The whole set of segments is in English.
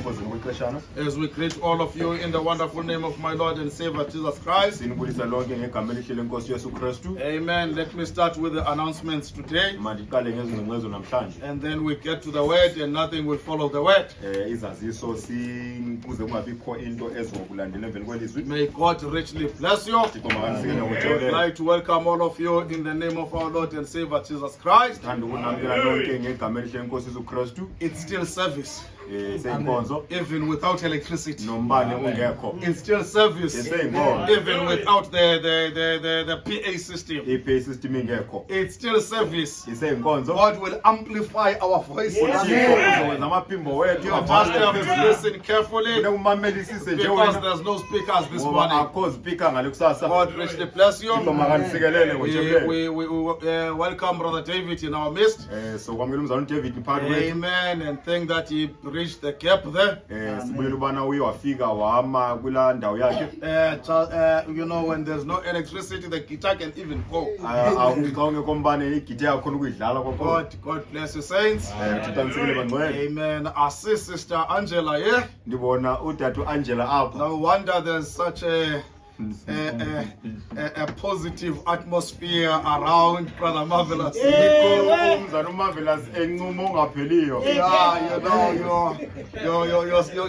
As we greet all of you in the wonderful name of my Lord and Savior Jesus Christ. Amen. Let me start with the announcements today. And then we get to the word and nothing will follow the word. May God richly bless you. I would like to welcome all of you in the name of our Lord and Savior Jesus Christ. It's still service. Even without electricity. It's still service. Even without the PA system. It's still service. God will amplify our voices. You just have to listen carefully because there's no speakers this morning. God richly bless you. We welcome Brother David in our midst. Amen. And thank that he reached the gap there. You know, when there's no electricity, the guitar can even go. God bless you, saints. Amen. Our sister Angela here. No wonder there's such a positive atmosphere around Brother Marvelous. Yeah,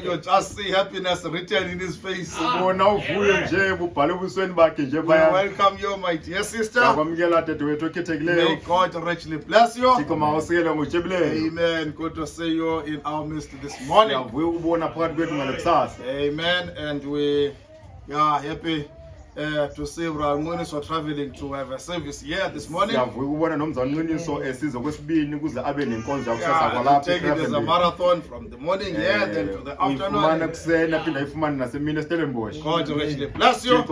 you just see happiness written in his face. We welcome you, my dear sister. May God richly bless you. Amen. Good to see you in our midst this morning. Amen. And we are happy to see Ramonis are traveling to have a service here this morning. Taking it as a marathon from the morning here, then to the afternoon. God richly bless you.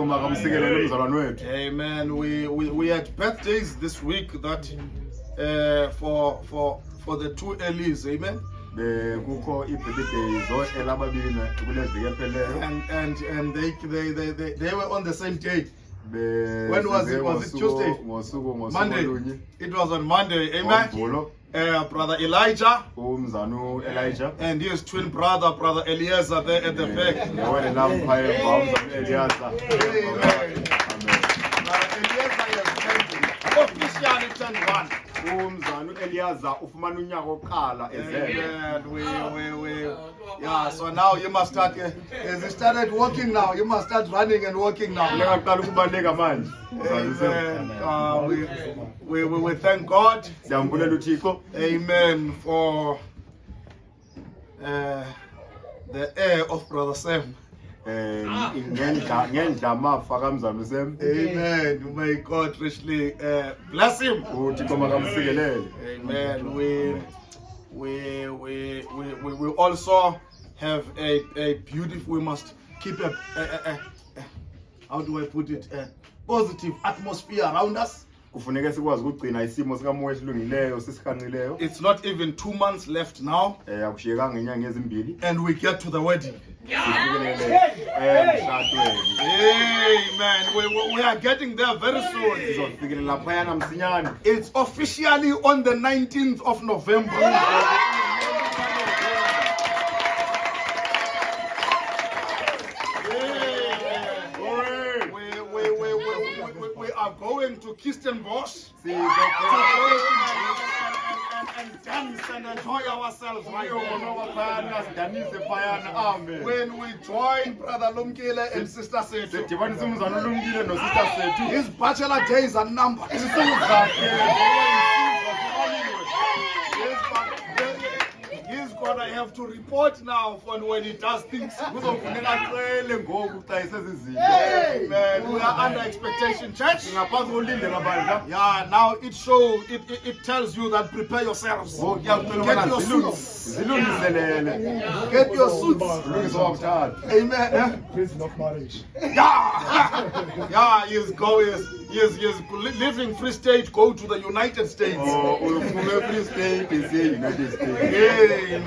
Amen. We had birthdays this week that for the two earlies. Amen. And they were on the same day. When was it? Was it Tuesday? Monday. It was on Monday. Amen. Brother Elijah and his twin brother, Brother Eliezer, there at the back. Amen. Brother Eliezer is officially turned 1. Yeah, so now you must start, as he started walking now, you must start running and walking now. Amen. We thank God. Amen, for the heir of Brother Sam. Amen. May God richly bless him. Amen. We also have a beautiful. We must keep a how do I put it? A positive atmosphere around us. It's not even 2 months left now, and we get to the wedding. Amen. We are getting there very soon. It's officially on the 19th of November. We are going to Kirstenbosch and dance and enjoy ourselves right there. When we join Brother Lumkile and Sister Setu, his bachelor days are numbered. He's gonna have to report now for when he does things. Amen. We are under expectation, church. Yeah, now it shows, it tells you that prepare yourselves. Get your suits. Get your suits. Amen. Prison of marriage. Yeah, he's leaving Free State, go to the United States. Free State is the United States.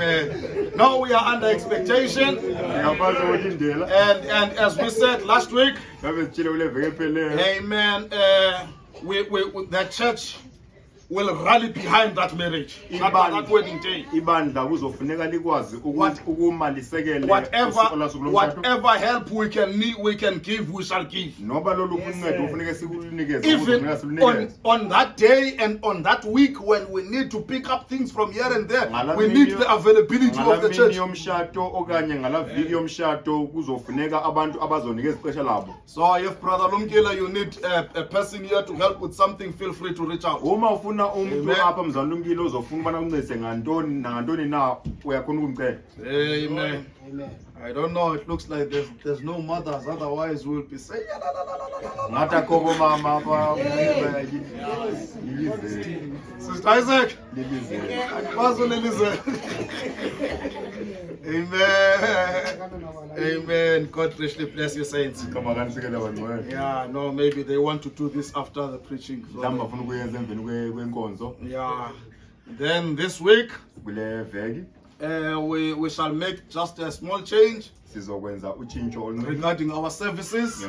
Amen. Now we are under expectation. And as we said last week, amen, the church will rally behind that marriage, that wedding day. Whatever help we can give, we shall give. Even on that day and on that week when we need to pick up things from here and there, we need the availability of the church. So if Brother Lumkela, you need a person here to help with something, feel free to reach out. Amen. Amen. I don't know, it looks like there's no mothers, otherwise we'll be saying Sister Isaac. Amen. Amen. God richly bless you, saints. Yeah, no, maybe they want to do this after the preaching. Yeah. Then this week we shall make just a small change regarding our services.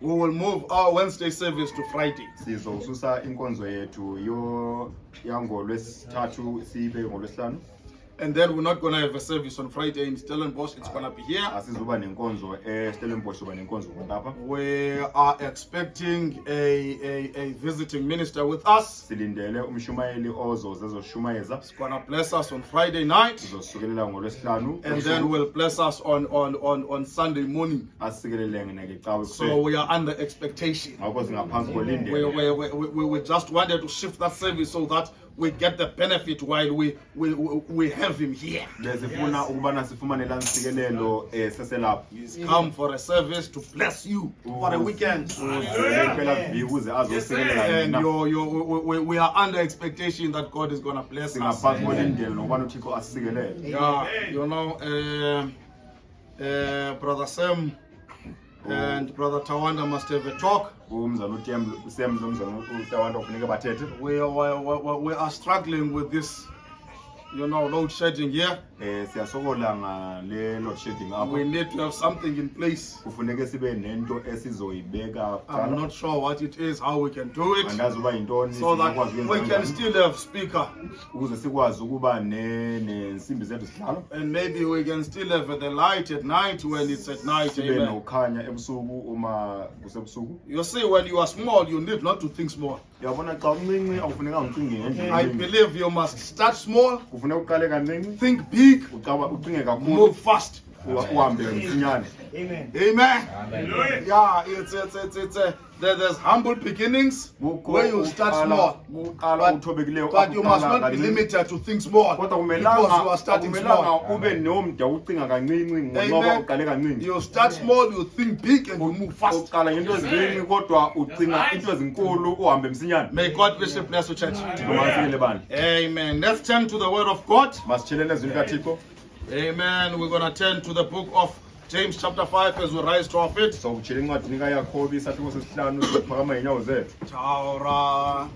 We will move our Wednesday service to Friday. And then we're not going to have a service on Friday in Stellenbosch. It's going to be here. We are expecting a visiting minister with us. It's going to bless us on Friday night. And then will bless us on Sunday morning. So we are under expectation. We just wanted to shift that service so that we get the benefit while we have him here. Yes. He's come for a service to bless you for a weekend. And we are under expectation that God is going to bless us. Yeah, you know, Brother Sam and Brother Tawanda must have a talk. We are struggling with this, load shedding here. We need to have something in place. I'm not sure what it is, how we can do it, so that we can still have speaker. And maybe we can still have the light at night when it's at night. Amen. You see, when you are small, you need not to think small. I believe you must start small, think big, move fast. Amen. Amen. Yeah, there's humble beginnings where you start small, but you must not be limited to think small because you are starting small. Amen. You start small, you think big, and you move fast. May God richly bless the church. Amen. Let's turn to the word of God. Amen. We're going to turn to the book of James chapter 5 as we rise to our feet. Taura,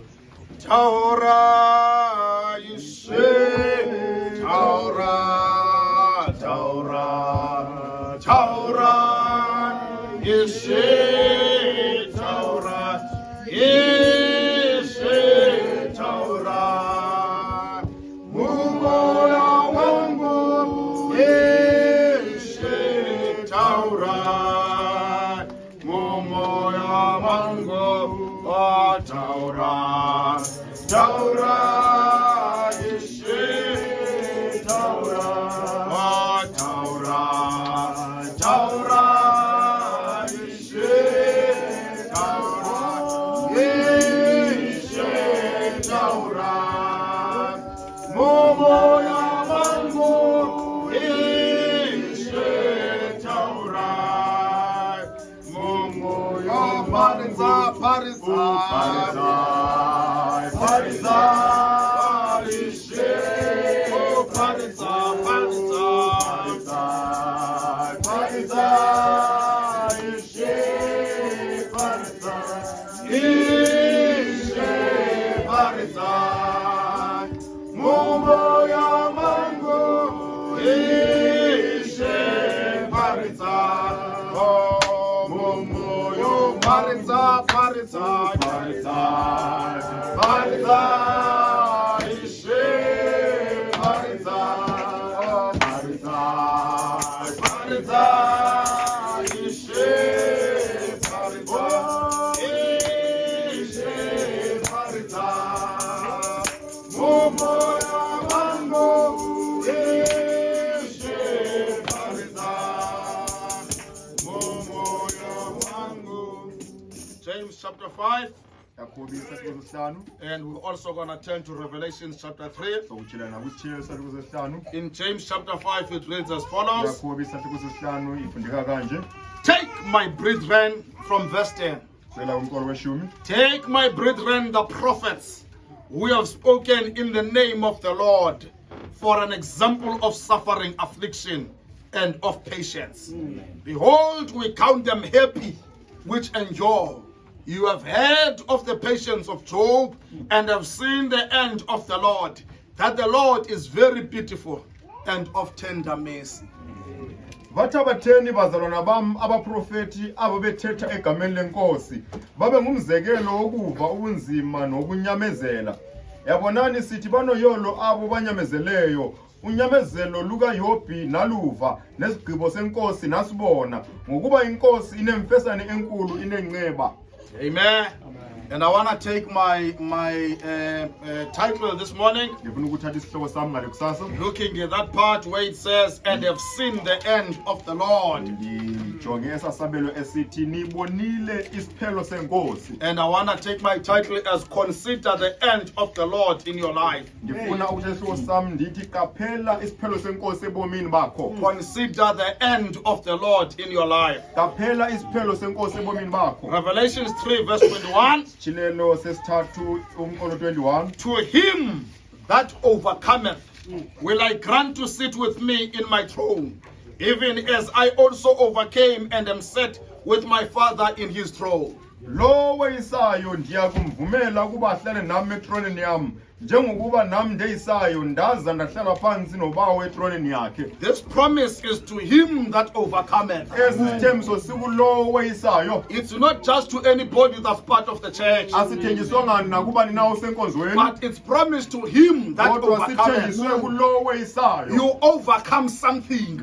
Taura, you say, Taura, Taura, Taura, you say, Taura, you say, Taura, Taura, Taura, Yeshe, Taura, Taura, Taura, Yeshe, Taura, Yeshe, Taura, Momo Yamango, Yeshe, Taura, Momo Yamango, Parizai, James chapter 5, and we're also going to turn to Revelation chapter 3. In James chapter 5, it reads as follows. Take, my brethren, from verse 10. Take, my brethren, the prophets, who have spoken in the name of the Lord, for an example of suffering, affliction, and of patience. Behold, we count them happy which endure. You have heard of the patience of Job, and have seen the end of the Lord, that the Lord is very pitiful and of tender mercy. Bathabatheni bazalwana bam abaprofeti abo bethetha egameni lenkosi babe ngumzekelo wokuva ubunzima nokunyamezela. Yabonani sithi banoyolo abo banyamezeleyo, unyamezelo luka Yobi naluva, nesigqibo senkosi nasibona, ngokuba inkosi inemfesane enkulu inenxeba. Amen. And I want to take my title this morning, looking at that part where it says, and have seen the end of the Lord. And I want to take my title as consider the end of the Lord in your life. Consider the end of the Lord in your life. Revelation 3 verse 21. To him that overcometh will I grant to sit with me in my throne, even as I also overcame and am set with my Father in his throne. This promise is to him that overcometh. It's not just to anybody that's part of the church, but it's promised to him that overcometh. You overcome something.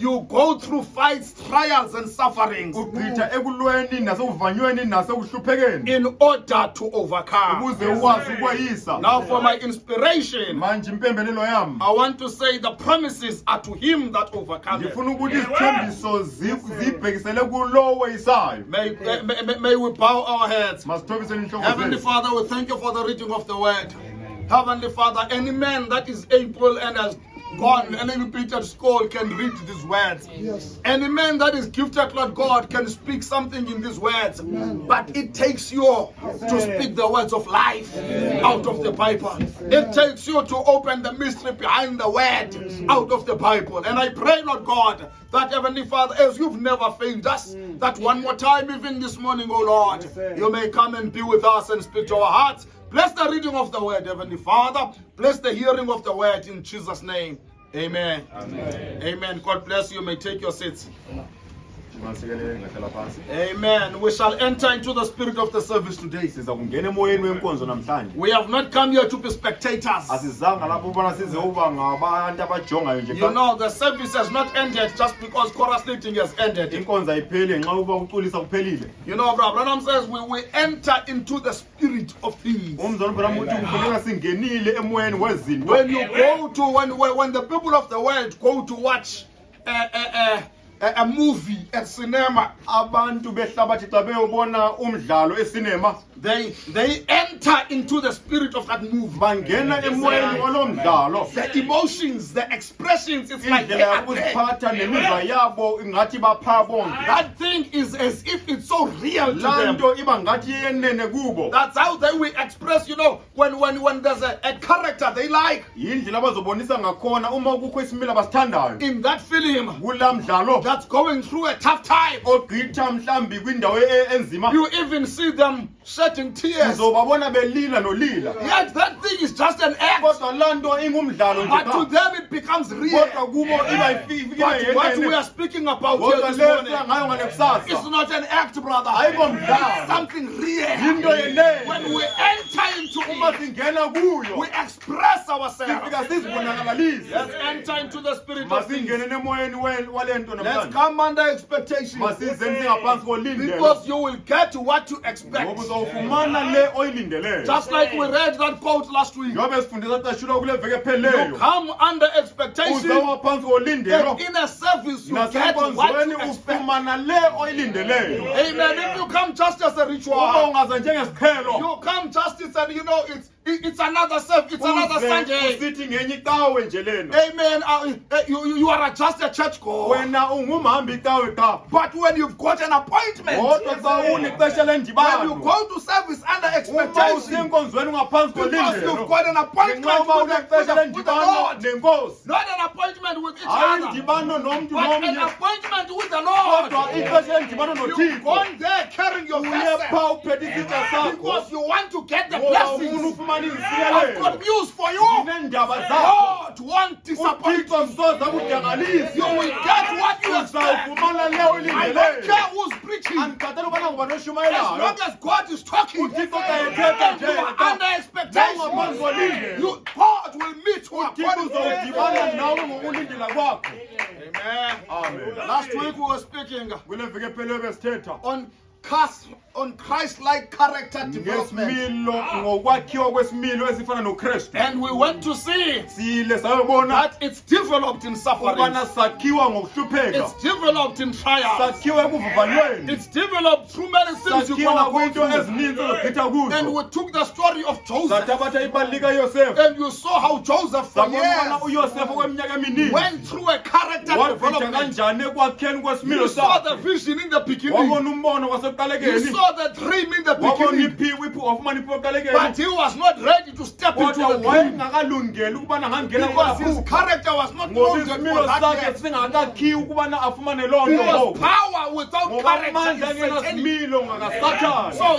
You go through fights, trials, and sufferings in order to overcome. Now for my inspiration, I want to say the promises are to him that overcomes. May we bow our heads. Heavenly Father, we thank you for the reading of the word. Heavenly Father, any man that is able and has gone and any repeated school can read these words. Yes. Any man that is gifted, Lord God, can speak something in these words. Amen. But it takes you to speak the words of life out of the Bible. It takes you to open the mystery behind the word out of the Bible. And I pray, Lord God, that Heavenly Father, as you've never failed us, that one more time, even this morning, oh Lord, you may come and be with us and speak to our hearts. Bless the reading of the word, Heavenly Father. Bless the hearing of the word in Jesus' name. Amen. Amen. Amen. God bless you. You may take your seats. Amen. We shall enter into the spirit of the service today. We have not come here to be spectators. You know, the service has not ended just because chorus leading has ended. You know, Brother Branham says we enter into the spirit of things. When you go to, when the people of the world go to watch a movie at cinema, they enter into the spirit of that movie. The emotions, the expressions, it's like that thing is as if it's so real to them. That's how they will express, you know, when there's a character they like. In that film, that's going through a tough time. ogqitha mhlambi kwindawo enzima You even see them shedding tears. uzobabona belila nolila Yet that thing is just an act. kodwa lanto ingumdlalo nje But to qha. them it becomes real. Kodwa kubo iba But what we are speaking about here kodwa this le morning ngayo ngale kusasa is not an act, brother. ayiko It's mdlalo something real. into yenene When we enter into uma it, singena kuyo we express ourselves. sifika sizibonakalise Let's enter into the spirit of things. masingene nemoyeni walento Let's namhlanje come under expectation. masizenze ngaphansi kolindelo Because you will get what you expect. ngoba uzofumana le oyilindeleyo Just like we read that quote last week. njobe sifundisa cashula kule veke You pheleyo come under expectation, uzawa phansi kolindelo and in a service you get what nasenkonzweni you expect. ufumana le oyilindeleyo Amen. If you come just as a uma ritual, ungaze njengesikhelo you come just and you know it's another service, it's another uze Sunday. usithi ngenye icawe nje lena Amen. You are just a church goer. wena ungumhambi icawe qha But when you've got an appointment, kodwa xa unexesha when you lendibano go to service under uma expectation, usenkonzweni ngaphansi because you've kolindelo got an appointment ngenxa uba with unexesha the lendibano Lord, nenkosi not an appointment with each hayi other, indibano nomntu but an nomnye appointment with the Lord. kodwa ixesha lendibano You've nothixo gone there carrying your uye vessel pha uphethe isitya sakho because you want to get the ngoba ufuna blessings. ufumana I've got iziyelelo news for you. neendaba zakho God won't disappoint uthixo you. soze akudangalise You will get what you expect. uzawufumana le I don't oyilindeleyo care who's preaching. andikhathela ubana nguba As noshumayelayo long as God is talking, uthixo xa ethetha and you nje are under expectation, ngaphansi kolindelo God will meet you uthixo according to uzawudibana His nawe ngokulindela kwakho Amen. amen Last week we were speaking kule veki epheleyo besithetha on Christ-like character development. ngesimilo ngokwakhiwa kwesimilo esifana nokristu And we went to see siyile sayobona that it's developed in suffering. ukubana sakhiwa ngokuhlupheka It's developed in trials. sakhiwa ekuvuvanyweni It's developed through many things you're sakhiwa gonna go kwiinto through. ezininzi ezogqitha And kuzo we took the story of Joseph. sathabatha ibali likayosefu And you saw how Joseph for sabonibana years uyosefu okweminyaka emininzi went through a character wagqitha development. kanjani ekwakheni kwesimilo You saw the sakhe vision in the beginning. wabona umbono You kwasekuqalekeni saw the dream in the wabona beginning. wafumana iphiwo But ekuqalekeni he was not ready to step into kodwa the dream wayengakalungeli ukubana angangena because his kwaphupha character was not ngoba molded for isimilo that sakhe yet. singakakhiwi ukubana afumane loo nto Because ngoku power without ngoba character amandla is satanic. angenasimilo ngakasathane So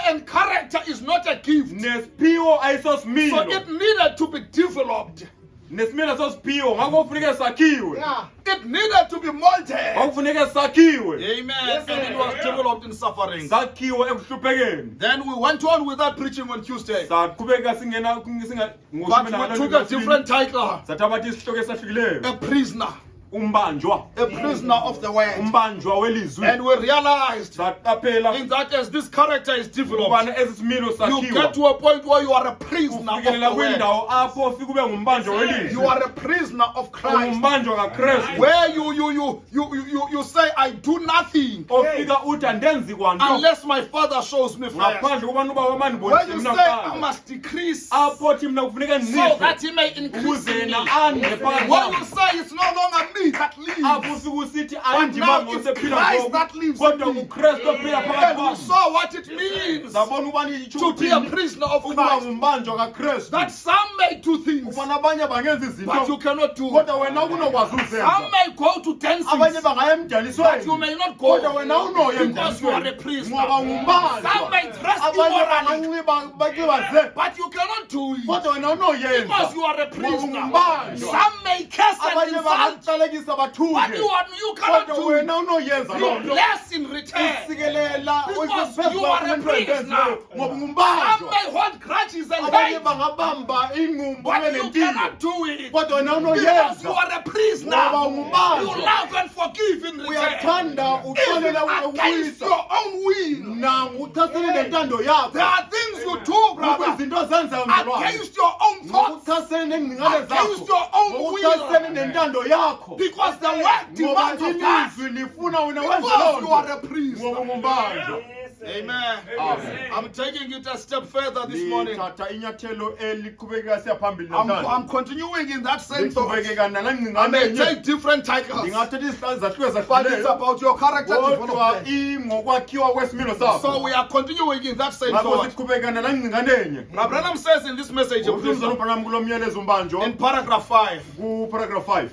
and character is not a gift. nesiphiwo So ayisosimilo it needed to be developed. nesimilo sosiphiwo ngako kufuneke sakhiwe It needed to be molded. kwakufuneke sakhiwe Amen. And it was developed in suffering. sakhiwe ekuhluphekeni Then we went on with that preaching on Tuesday. saqhubeka singena But we took a different title. sathabatha isihloko esahlukileyo A prisoner. umbanjwa A prisoner of the word. umbanjwa welizwi And we realized saqaphela in that as this character is developed, ukubana ezi similo you sakhiwa get to a point where you are a prisoner of ufikelela the word. kwindawo apho ufike ube ngumbanjwa welizwi You are a prisoner of Christ. ngumbanjwa kakrestu Where you say, I do nothing ofika uthi andenzi kwanto unless my Father shows me first. ngaphandle kobana uba Where wamandibonise you mna say, I kuqala must decrease apho thi mna kufuneka so ndife that he may increase ukuze in me. yena ande phakathi Where kwami you say, it's no longer me that lives, apho ufike usithi but now ayindibanga it's osephila Christ ngoku that lives kodwa in me. ngukrestu ophila phakathi And we kwami saw what it means zabona ukubana itsho to be a ukuthini prisoner of ukuba Christ. ngumbanjwa kakrestu That some may do things, ubona abanye bangenza but you izinto cannot do. kodwa wena unokwazi Some uzenza may go to abanye dances, bangaya but you emdyanisweni may not kodwa go wena unoya because you are a emdyanisweni prisoner. ngoba ngumbanjwa Some may dress abanye immorally, banxiba ze but you cannot do it kodwa wena unoyenza because you are a ngoba prisoner. ngumbanjwa Some may curse and abanye insult, bangakuqalekisa but bathuke you cannot kodwa do it. wena unoyenza loo You nto bless in return. usikelela Because you are a prisoner. ngoba Some ngumbanjwa may hold grudges and abanye hate, bangabamba ingqumbo but you benempilo cannot do it kodwa wena because unoyenza you are a prisoner. ngoba You ungumbanjwa love and forgive in return, uyathanda even uxolela against ukuyisa your own will. na uchasene nentando yakho There are things you do, brother, izinto zenzayo mzalwane against your own thoughts, ngokuchasene nengcingane against zakho your own ngokuchasene will, nentando yakho because the word ngoba demands of that. ilizwi lifuna wena wenze Because loo you are nto a prisoner. ngoba ngumbanjwa Amen. Amen. I'm taking it a step further this morning. lithatha inyathelo eliqhubekeka siya phambili namhlanje I'm continuing in that same thought. liqhubekeka nala I ngcingane may enye take different titles, ndingathetha izihlalo zahluke but it's zahlukileyo about your character kodwa development. ingokwakhiwa kwesimilo So sakho we are continuing in that same ngakho thought. siqhubeka nala ngcingane enye Now, Branham says in this message, umhlumzana ubhanam kulo myalezo umbanjo in paragraph 5, kuparagraph 5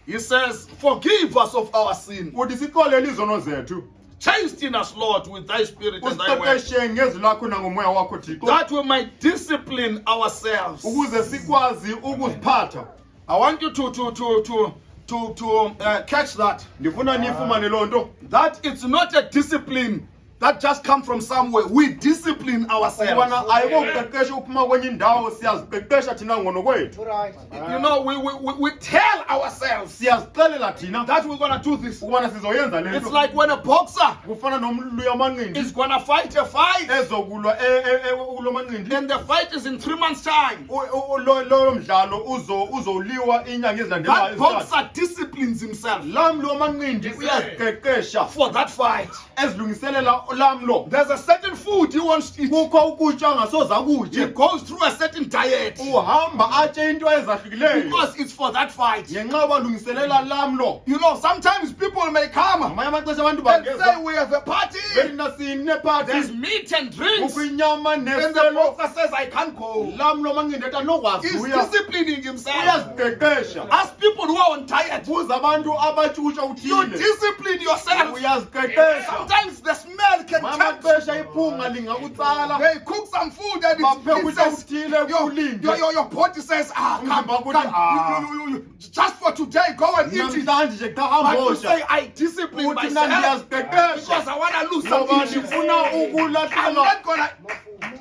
He says, forgive us of our sin. uthi sixolele izono zethu Chasten us, Lord, with thy spirit and thy word, usiqeqeshe ngezwi lakho nangomoya wakho Thixo that we might discipline ourselves. ukuze sikwazi ukuziphatha. I want you to catch that. Ndifuna nifumane loo nto That it's not a discipline that just comes from somewhere. We discipline ourselves. ukubana ayikokuqeqesha uphuma kwenye indawo, siyaziqeqesha thina ngono kwethu. You know, we tell ourselves Siyazixelela thina that we're going to do this. ukubana sizoyenza le It's nto. like when a boxer Kufana nomluya amanqindi is going to fight a fight, ezokulwa kulo manqindi. and the fight is in 3 months' time. Loyo mdlalo uzoliwa inyanga That ezilandelayo. boxer disciplines himself Lamlo amanqindi uyaziqeqesha for that fight. ezilungiselela lamlo. There's a certain food he wants to eat. Kukho ukutya angasoza He kutye. goes through a certain diet Uhamba atye into ezahlukileyo because it's for that fight. ngenxa yoba lungiselela lamlo. You know, sometimes people may come Ngamanye amaxesha abantu and say, bangeza we have a party. bethina sineparty There's meat and drinks. kukho inyama And the neselo. boxer says, I can't go. Lamlo amanqindi eta nokwazi He's uya disciplining himself. uyaziqeqesha. Ask people who are on diet. Buza abantu abatshutshwa You uthile discipline yourself. uyaziqeqesha. Sometimes the smell can Ngamanye tempt. amaxesha iphunga lingakutsala. They cook some food and Baphe it ukutya says, kuthile kulinde. your body says, Umzimba come, uthi, you, just for today, go and eat it. namhlanje nje xa But you hambosha say, I discipline uthi mna myself ndiyaziqeqesha because I want to lose ngoba some inches. ndifuna I'm ukulahlelwa not gonna,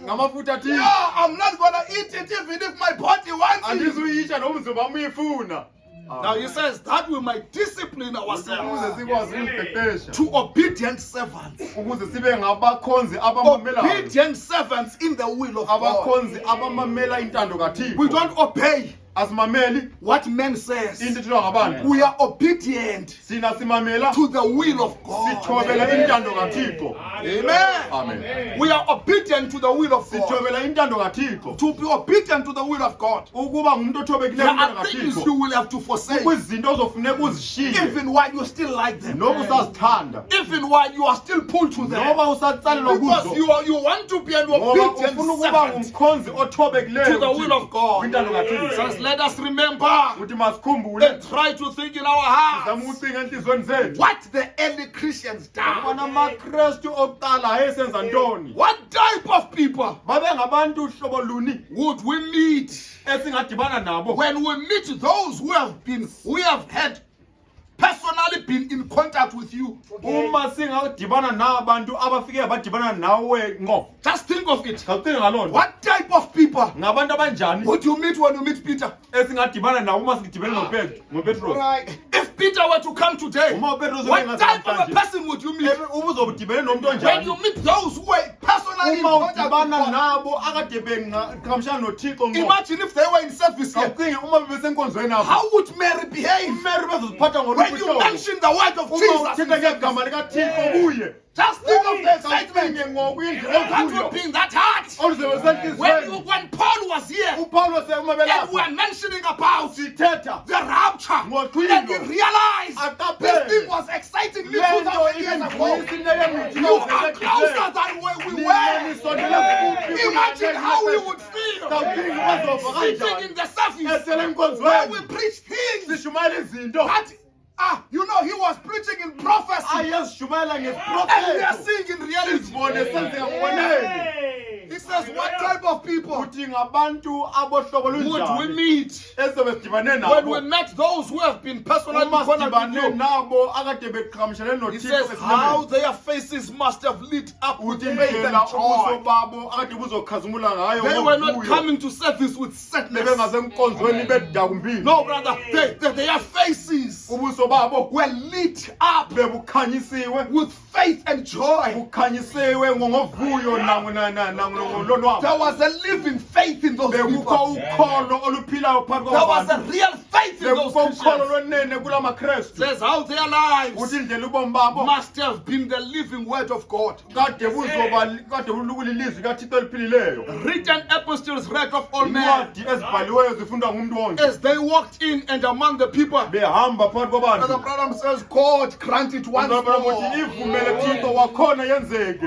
ngamafutha athile. I'm not gonna eat it even if my body wants it. andizuyitsha nomzimba wam uyifuna. Now he says that we might discipline ukuze ourselves sikwazi ukuziqeqesha to obedient servants. ukuze sibe ngabakhonzi abamamelayo, Obedient servants in the will of God. abakhonzi abamamela intando kaThixo. We don't obey asimameli what men says. into ethethwa ngabantu, We are obedient sina simamela to the will of God. sithobela intando kaThixo. Amen. Amen. We are obedient to the will of God. Sithobela intando kaThixo. To be obedient to the will of God, Ukuba ngumuntu othobekileyo there intando are things kaThixo, you will have to forsake, kwizinto ozofuneka uzishiye even while you still like them, noba usazithanda, even while you are still pulled to them, noba usatsalelwa because kuzo, you want to be an ngoba obedient ufuna ukuba servant ngumkhonzi othobekileyo to the will of God. kwintando Says, kaThixo. let us remember Uthi masikhumbule, and try to think in our hearts zama ukucinga enhliziyweni zethu what the early Christians ubana done. amaKrestu okuqala ayesenza ntoni. What type of people Babe ngabantu hlobo luni would we meet esingadibana nabo when we meet those who have had personally been in contact with you? uma singadibana nabantu abafike badibana nawe ngqo. Just think of it. Khawucinge ngaloo nto. What type of people Ngabantu abanjani would you meet when you meet Peter? esingadibana nabo uma sidibene noPetros. If Peter were to come today, Uma uPetros what type of a person would you meet? ubuzobudibene nomuntu When onjani you meet those who were personally in uma contact udibana with God. nabo akade beqhagamshana noThixo ngqo. Imagine if they were in service here. Awucinge uma bebesenkonzweni apho, How would Mary behave uMary bezoziphatha when you ngoluphi mention the word of uma Jesus? uthetha in service? ngegama likaThixo kuye. Just think of the excitement Awucinge ngokwindlu that would okuyo be in that heart. oluzobe senhliziyweni. When Paul was here uPawulos uma and we belapho were mentioning about sithetha the rapture, ngoxhilo, and he realized aqaphele, this thing was exciting me lento 2,000 years ago. ibingisineke You are closer than where we were. Imagine how we would feel sitting in the service where we preach things sishumayela izinto that, you know, he was preaching in prophecy ayesishumayela and we are ngeprofethi seeing in reality. sizibone senzeka ngokwenene. He says, what type of people uthi ngabantu abohlobo would we lunjani meet ezobe sidibane when we nabo met those who have been personally uma connected with sidibane you? nabo akade beqhagamshelene He noThixo says how esinameni. their faces must have lit up with uthi faith and indlela ubuso joy. babo akade buzokhazimula ngayo They were not ngovuyo. coming to service with sadness. bebengasenkonzweni bedakumbili. No, brother, their faces ubuso babo were lit up bebukhanyisiwe, with faith and joy. bukhanyisiwe ngovuyo nangolonwabo. There was a living faith in those bekukho people. ukholo oluphilayo phakathi There was a kwabantu. real faith in those bekukho ukholo Christians. lwenene kulamaKrestu. Says how their lives uthi indlela ubomi babo must have been the living word of God. kade bululilizwi kaThixo eliphilileyo. Written epistles read of all men Incwadi ezibhaliweyo zifundwa ngumuntu wonke. as they walked in and among the people. behamba phakathi Brother Branham says, God, grant it once more.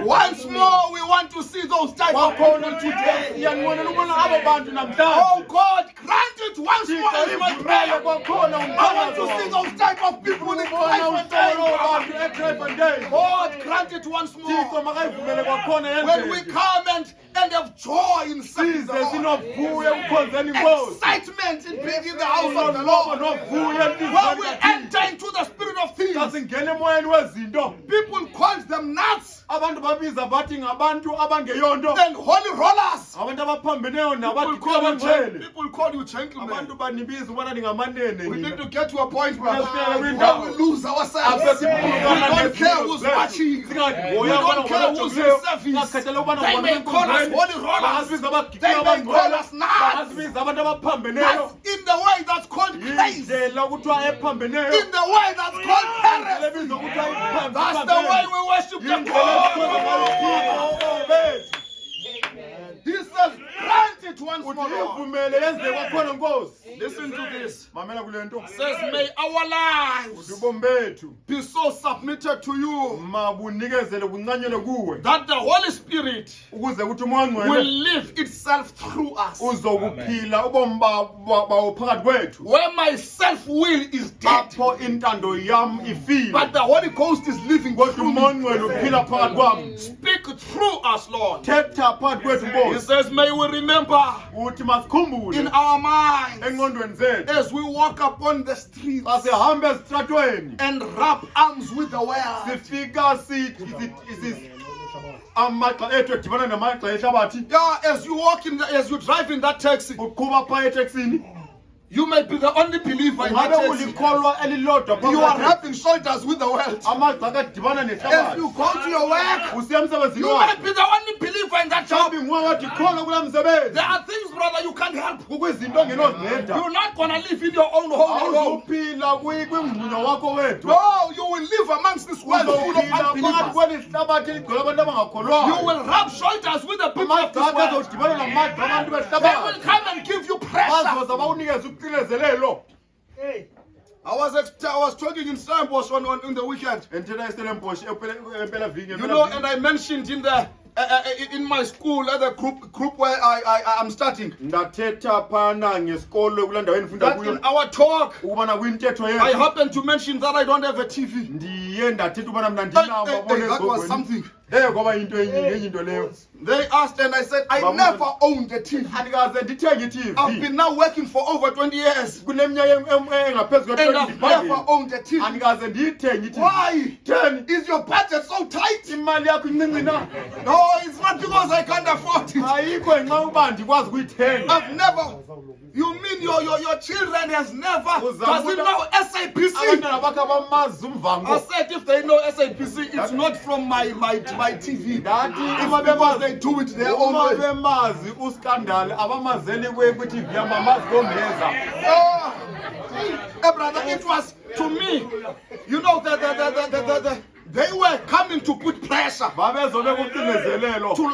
Once more, we want to see those type of people today. Oh God, grant it once more. I want to see those type of people in Christ. God, grant it once more. When we come and have joy in service, excitement in being in the house of the Lord. When we enter into the spirit of things, people call them nuts. Then holy rollers. People call you gentlemen. We need to get to a point where we lose ourselves. We don't care who's watching. We don't care who's in service. They may call us holy rollers. They may call us nuts. That's in the way that's called grace. In the way that's called heresy. That's the way we worship the God. He says, grant it once more. Listen to this. It says, may our lives be so submitted to you that the Holy Spirit will live itself through us. Where my self-will is dead, but the Holy Ghost is living through me. Speak through us, Lord. He says, may we remember in our minds as we walk upon the streets and wrap arms with the world. Yeah, as you walk as you drive in that taxi, you may be the only believer in that taxi. You are rubbing shoulders with the world. As you go to your work, you may be the only believer in that job. There are things, brother, you can't help. You're not going to live in your own home alone. No, you will live amongst this world full of unbelievers. You will rub shoulders with the people of this world. They will come and give you pressure. Hey. I was talking in Stellenbosch in the weekend. You know, and I mentioned in the in my school at the group where I'm starting. That in our talk, I happened to mention that I don't have a TV. That was something. They asked and I said, I never owned a TV. I've been now working for over 20 years. And I've never owned a TV. Why? Is your budget so tight? No, it's not because I can't afford it. I've never. You mean your children doesn't know SAPC? I said if they know SAPC, it's not from my TV. It's because they do it their own way. Brother, it was to me. You know they were coming to put pressure, to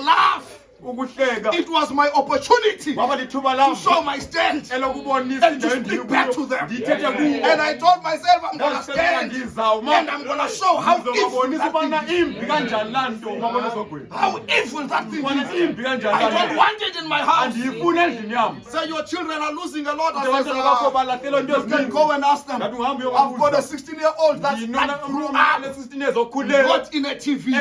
laugh. It was my opportunity to show my stand and to speak back to them. And I told myself, I'm going to stand and I'm going to show how evil that thing is. I don't want it in my house. Say your children are losing a lot. I said, you can go and ask them. I've got a 16-year-old that's not grew up, not in a TV.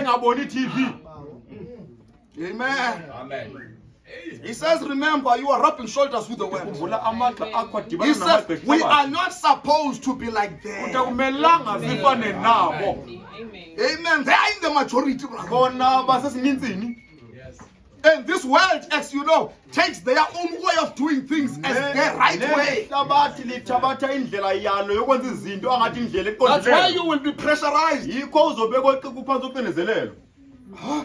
Amen. Amen. He says, remember, you are rubbing shoulders with the world. He says, we are not supposed to be like them. Amen. They are in the majority. And this world, as you know, takes their own way of doing things as their right way. That's why you will be pressurized. Huh?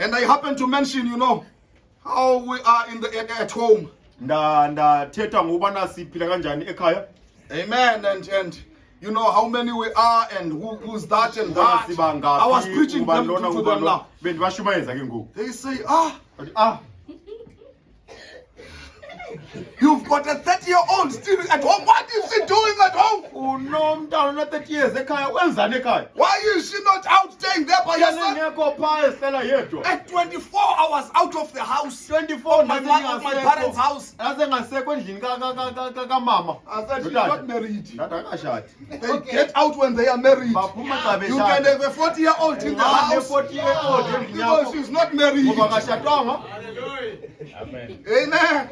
And I happen to mention, you know, how we are at home. Amen. And you know how many we are and who's that and that. I was preaching to them now. They say, You've got a 30-year-old still at home. What is she doing at home? Unomntana 30 years ekhaya wenzani ekhaya? Why is she not out staying there by herself? Ngekho pha esela yedwa. At 24 hours out of the house. 24 my parents' house. Ase ngasekho endlini kamama. I said she's not married. Akashadi. They get out when they are married. Baphuma xa You can have a 40-year-old in the house 40-year-old because she's not married. ngoba akashadwanga. Amen.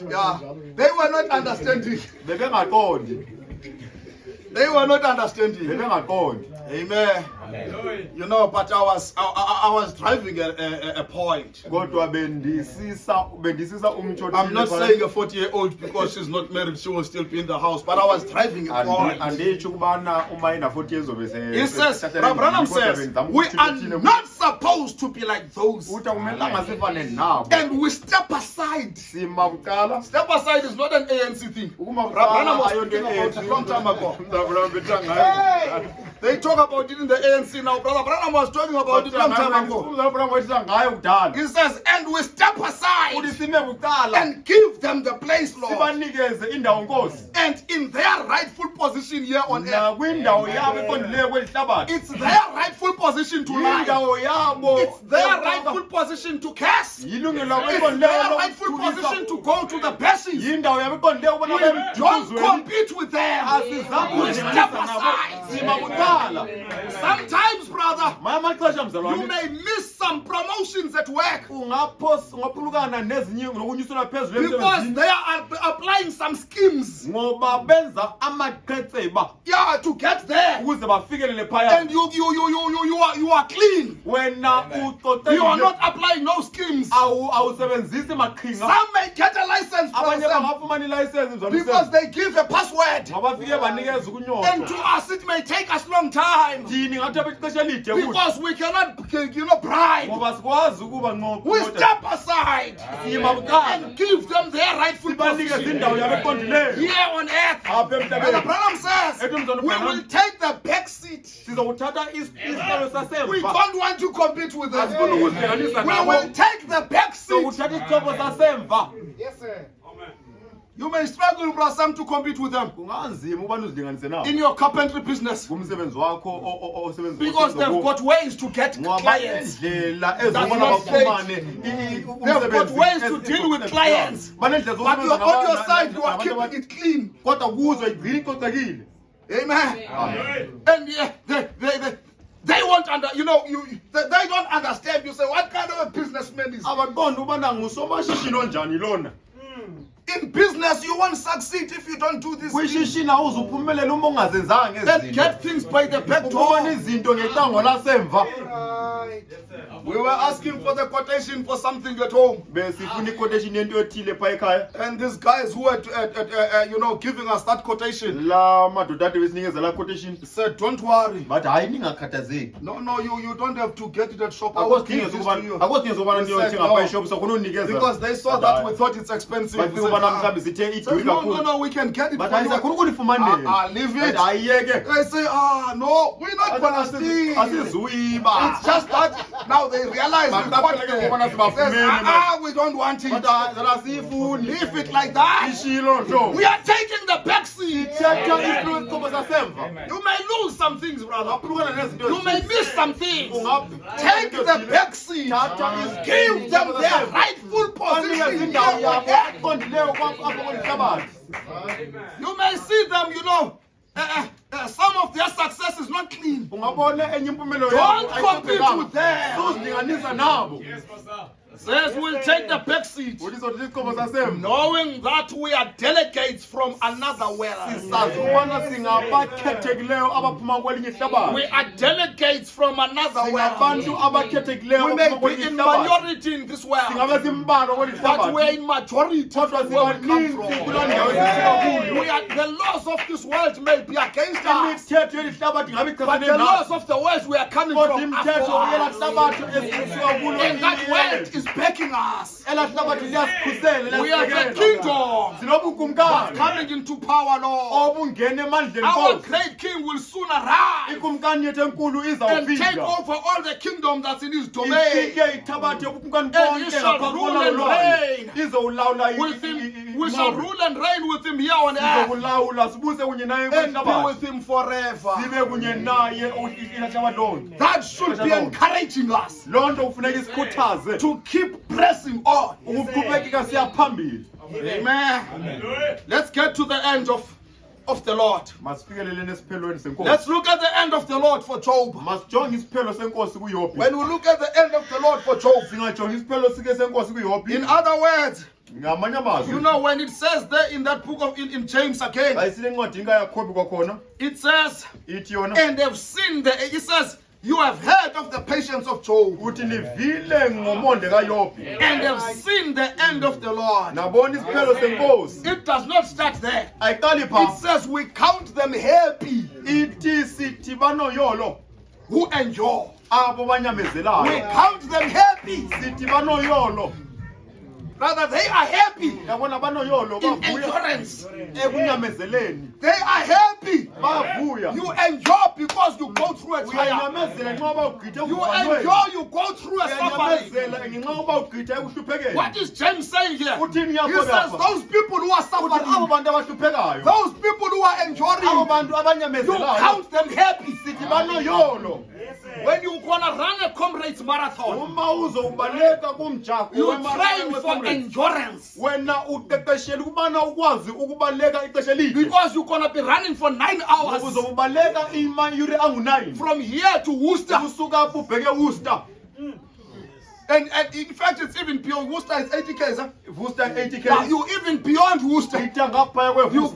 Yeah, they were not understanding. Bebengaqondi. They were not understanding. Bebengaqondi. Amen. You know, but I was driving a point. Kodwa bendisisa umtshothi. I'm not saying a 40-year-old because she's not married, she will still be in the house. But I was driving a point. Anditsho kubana uma ina 40 years obe se. He says, Branham says, we are not supposed to be like those. Uthi akumelanga sifane nabo. And we step aside. Sima bucala. Step aside is not an ANC thing. Ukuma Branham was bucala talking about it a long time ago. Hey! They talk about it in the ANC now. Brother Branham was talking about it a long time ago. He says, and we step aside and give them the place, Lord. And in their rightful position here on earth. It's their rightful position to lie. It's their rightful position to curse. It's their rightful position to go to the passions. We don't compete with them. We step aside. Sometimes, brother, you may miss some promotions at work because they are applying some schemes. Yeah, to get there. And you are clean. You are not applying no schemes. Some may get a license because they give a password. And to us it may take us long time because we cannot, bribe. We step aside and give them their rightful position here on earth. Brother Branham says we will take the back seat. We don't want to compete with them. We will take the back seat. Yes, sir. You may struggle, brother Sam, to compete with them in your carpentry business because they've got ways to get clients. They've got ways to deal with clients. But you're on your side, you are keeping it clean. Amen. And they won't they don't understand. You say, what kind of a businessman is in business? You won't succeed if you don't do this. Then get things by the back door. We were asking for the quotation for something at home. And these guys who were giving us that quotation said, don't worry. No, you don't have to get it at shop. I will give this to you. Because they saw that we thought it's expensive. No, we can get it for you. Leave it. They say, no, we're not going to steal. It's just that now they realize we don't want it. Leave it like that. We are taking the back seat. You may lose some things, brother. You may miss some things. Take the back seat. Give them their rightful position. You may see them, some of their success is not clean. Don't compete with them. Says we'll take the back seat, knowing that we are delegates from another world. We are delegates from another world. We may be in minority in this world, but we are in majority from where we come from. The laws of this world may be against us, but the laws of the world we are coming from are for us. And that world is backing us. We We are the kingdom that's coming into power, Lord. Our great king will soon arrive and take over all the kingdom that's in his domain. And he shall rule and reign with him. We shall rule and reign with him here on earth and be with him forever. That should be encouraging us to keep pressing on. Amen. Let's get to the end of the Lord. Let's look at the end of the Lord for Job. When we look at the end of the Lord for Job, in other words, you know, when it says there in that book of in James again, it says, and they've seen it says, you have heard of the patience of Job, and have seen the end of the Lord. It does not start there. It says we count them happy who endure. We count them happy. Rather, they are happy in endurance. They are happy. You endure because you go through a trial. You endure, you go through a suffering. What is James saying here? He says those people who are suffering, those people who are enduring, you count them happy. When you're going to run a comrades marathon, you train for endurance. Because you're going to be running for 9 hours. From here to Worcester. And in fact, it's even beyond Worcester. It's 80 km. Huh? Worcester 80 km. Now you even beyond Worcester. You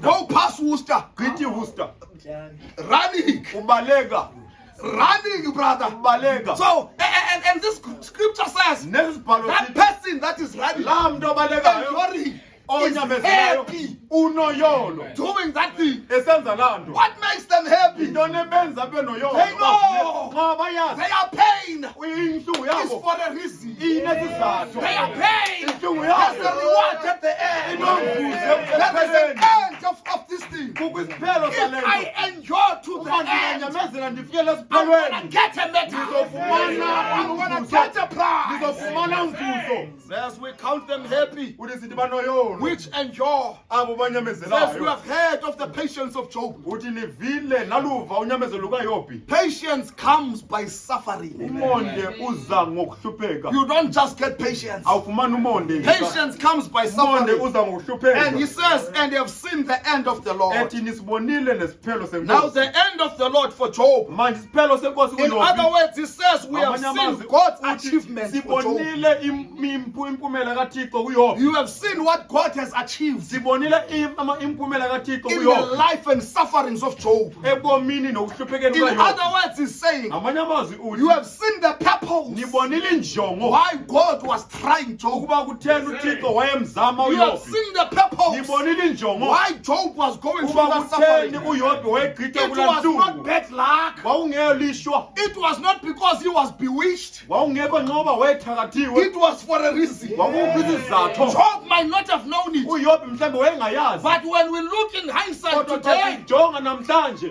go past Worcester. Running, brother. So, and this scripture says that person that is running is happy doing that thing. What makes them happy? They know their pain is for a reason. Their pain has a reward at the end. There is an end of this thing. If I endure to the end, I'm going to get a medal. I'm going to get a prize. As we count them happy, which endure. As we have heard of the patience of Job. Patience comes by suffering. You don't just get patience. Patience comes by suffering. And he says, and they have seen the end of the Lord. Now the end of the Lord for Job. In other words, he says, we have seen God's achievement for Job. You have seen what God has achieved in the life and sufferings of Job. In other words, he's saying, you have seen the purpose why God was trying Job. You have seen the purpose why Job was going through that suffering. It was not bad luck. It was not because he was bewitched. It was for a reason. Job might not have known it. But when we look in hindsight today,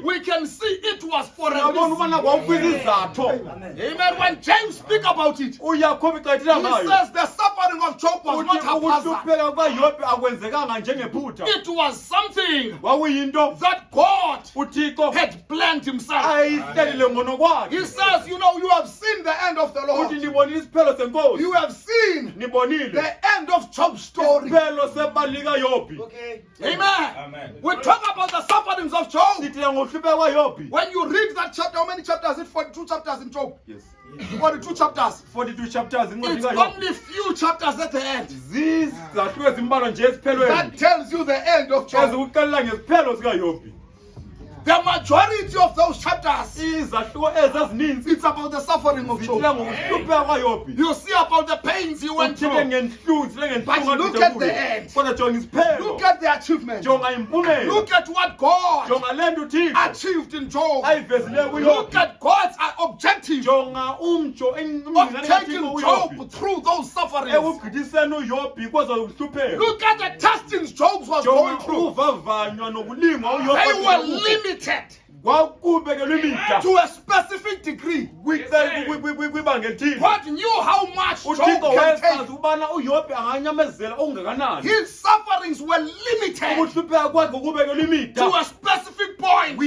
we can see it was for a reason. Amen. When James speaks about it, he says the suffering of Job was not haphazard. It was something that God had planned himself. He says, you know, you have seen the end of the Lord. You have seen the end of Job's story. Okay. Amen. We talk about the sufferings of Job. When you read that chapter, how many chapters is it? 42 chapters in Job. Yes. 42 chapters. 42 chapters. It's only few chapters at the end. That tells you the end of Job. The majority of those chapters, it's about the suffering of Job. You see about the pains he went through. But look at the end. Look at the achievement. Look at what God achieved in Job. Look at God's objective of taking Job through those sufferings. Look at the testings Job was going through. They were limited to a specific degree. God knew how much Job can take. His sufferings were limited to a specific point,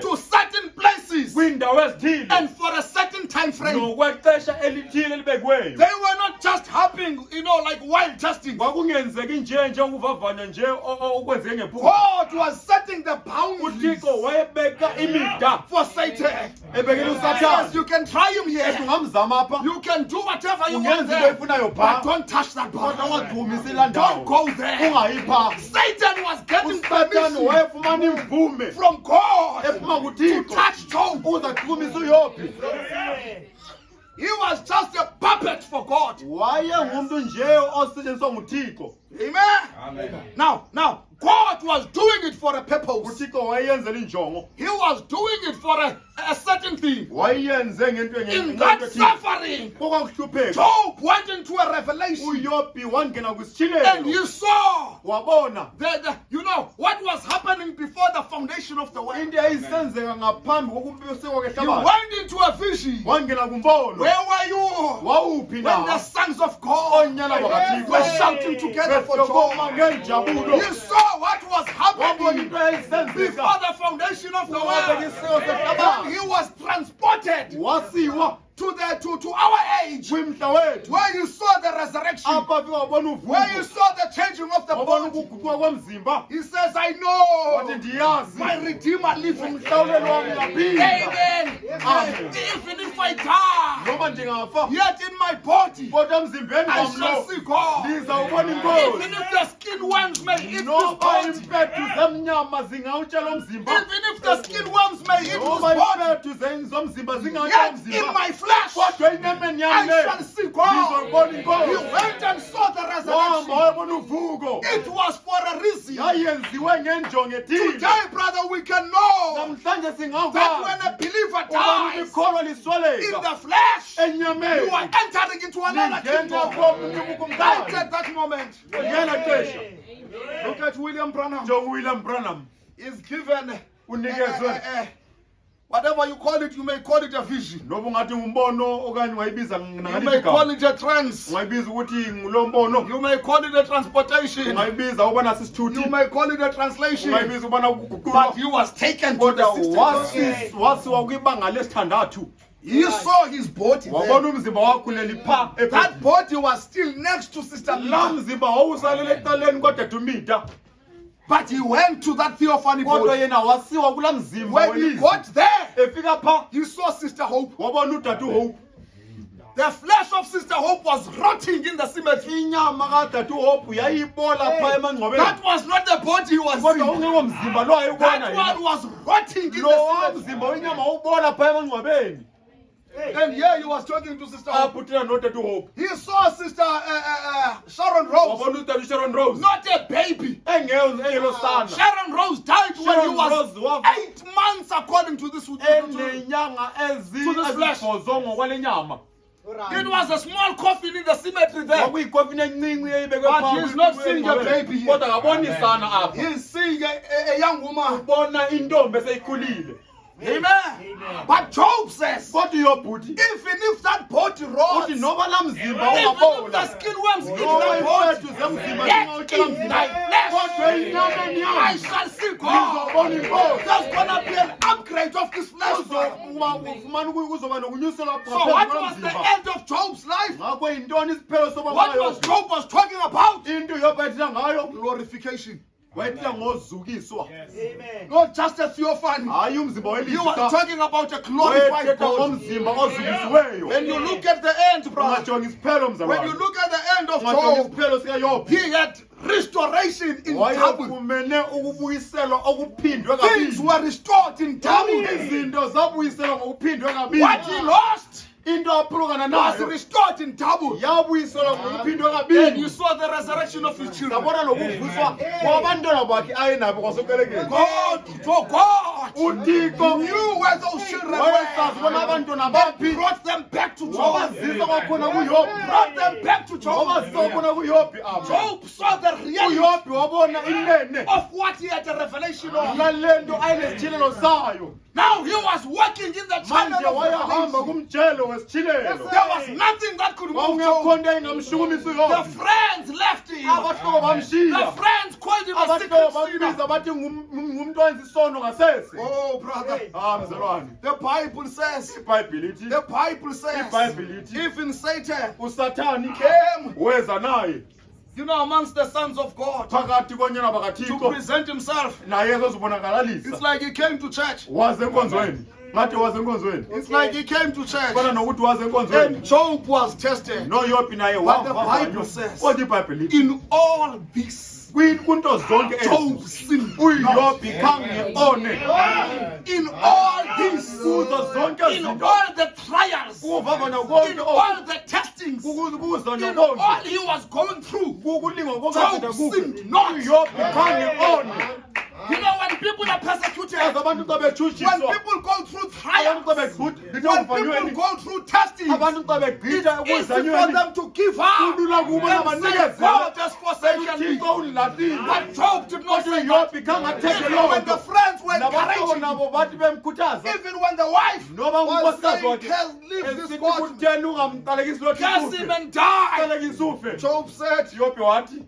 to certain places, and for a certain time frame. They were not just happening, like wild testing. God was setting the boundaries for Satan. Yes, you can try him here. You can do whatever you want there, but don't touch that body. Don't go there. Satan was getting permission from God to touch Job. He was just a puppet for God. Amen. Now, God was doing it for a purpose. He was doing it for a certain thing. In that suffering, Job went into a revelation. And he saw what was happening before the foundation of the world. He went into a vision. Where were you when the sons of God were shouting together for Job? He saw what was happening before the foundation of the world. He was transported to our age, where you saw the resurrection, where you saw the changing of the body. He says, I know my Redeemer lives. Amen. Even if I die, yet in my body I shall see God. Even if the skin worms may eat this body, even if the skin worms may eat this body, yet in my flesh I shall see God. He went and saw the resurrection. It was for a reason. Today, brother, we can know that when a believer dies in the flesh, you are entering into another kingdom. Right at that moment. Look at William Branham. John William Branham is given whatever you call it, you may call it a vision. You may call it a trance. You may call it a transportation. You may call it a translation. But he was taken to the 16th. He saw his body there. That body was still next to Sister Lam. But he went to that theophany body. When he got there, he saw Sister Hope. The flesh of Sister Hope was rotting in the cemetery. That was not the body he was seeing. That one was rotting in the cemetery. And here he was talking to Sister Hope. He saw Sister Sharon Rose. Not a baby. Sharon Rose died when he was 8 months, according to this flesh. It was a small coffin in the cemetery there. But he's not seeing a baby here. He's seeing a young woman. Amen. But Job says, even if that body rots, even if the skin worms eat that body, yet in thy flesh I shall see God. There's going to be an upgrade of this flesh. So what was the end of Job's life? What was Job was talking about? Glorification. Yes. Not just a theophany. You are talking about a glorified body. When you look at the end, brother, when you look at the end of Job, he had restoration in double. wayefumene ukubuyiselwa okuphindwe Things kabili. were restored in double. Izinto zabuyiselwa ngokuphindwe kabili. What he lost into aphulukana was nayo restored in double. yabuyiselwa ngokuphindwe And kabili. you saw the resurrection of his children. Sabona lokuvuswa kwabantwana bakhe ayenabo kwasekelekeni. God, for God uThixo knew where those children wayesazi were. bona abantwana And baphi. brought them back to Job. Wabazisa kwakhona kuYobi. Brought them back to Job. Wabazisa kwakhona kuYobi apha. Job saw the reality uYobi wabona inene of what he had a revelation of. ngalento ayinesithilelo sayo. Now he was walking in the channel Manje of wayahamba revelation. kumjelo wesithilelo. There was nothing that could move Kwakungekho Job. nto engamshukumisa The uYobi. friends left him. Abahlobo bamshiya. The friends called him a Abahlobo secret bambiza sinner. bathi ngumuntu owenza isono ngasese. Oh, brother. Mzalwane. The Bible says, iBhayibheli ithi the Bible says, iBhayibheli ithi even Satan uSathane came, weza naye you know, amongst the sons of God phakathi konyana to bakaThixo present himself. naye ezozibonakalisa. It's like he came to church. Waze enkonzweni. Ngathi waze enkonzweni. It's like he came to church. Kona nokuthi waze enkonzweni. And Job was tested. noYobi naye But the wavavanywa. Bible says, Kodwa iBhayibheli ithi in all this, kunto zonke Job ezi sinned. uYobi khange one. In all this, Kuzo zonke in izinto all the trials, kuvavanywa in konke all the testings, kuzo in konke all he was going through, kukulinga Job konke sinned not. uYobi khange one. You know, when people are persecuted, abantu xa when betshutshisiwa people go through abantu trials, xa when begqitha people ekuvanyweni go through testings, abantu xa begqitha it's easy for ekuzanyweni them to give up kulula kubo and say, nabanikeze God has forsaken me. uThixo ulilahlile. But Job did not say that. uYobi khange athethe Even loo when the nto. friends were Nabahlobo encouraging, nabo bathi bemkhuthaza even when the wife noba was unkosikazi saying, wakhe "Curse, leave this esithi God, kutheni ungamqalekisi lo curse him Thixo and die." qalekisa ufe. Job said, uYobi wathi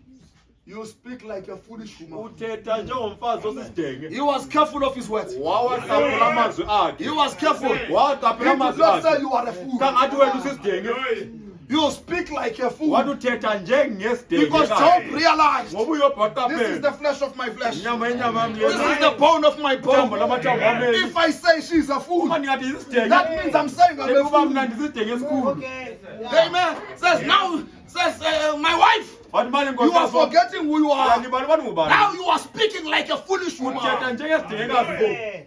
"You speak like a foolish woman." uthetha njengomfazi osisidenge. He was careful of his words. wawacaphula amazwi He akhe. was careful. He wacaphula did amazwi not say akhe. you are a fool. kangathi wena usisidenge. You speak like a fool. wathi uthetha njengesidenge. Because Job realized, ngoba uYobi this is waqaphela the flesh of my flesh. inyama yenyama yami This is lena. the bone of my Ithambo bone. lamathambo ami. If I say she's a fool, uma ndingathi isidenge that means I'm saying I'm a sekuba fool. mna ndisidenge esikhulu. Amen. Says my wife, wathi manje you are nkosi forgetting who you are. ngibani bani ngubani. Now you are speaking like a foolish uthetha woman. njengesidengekazi.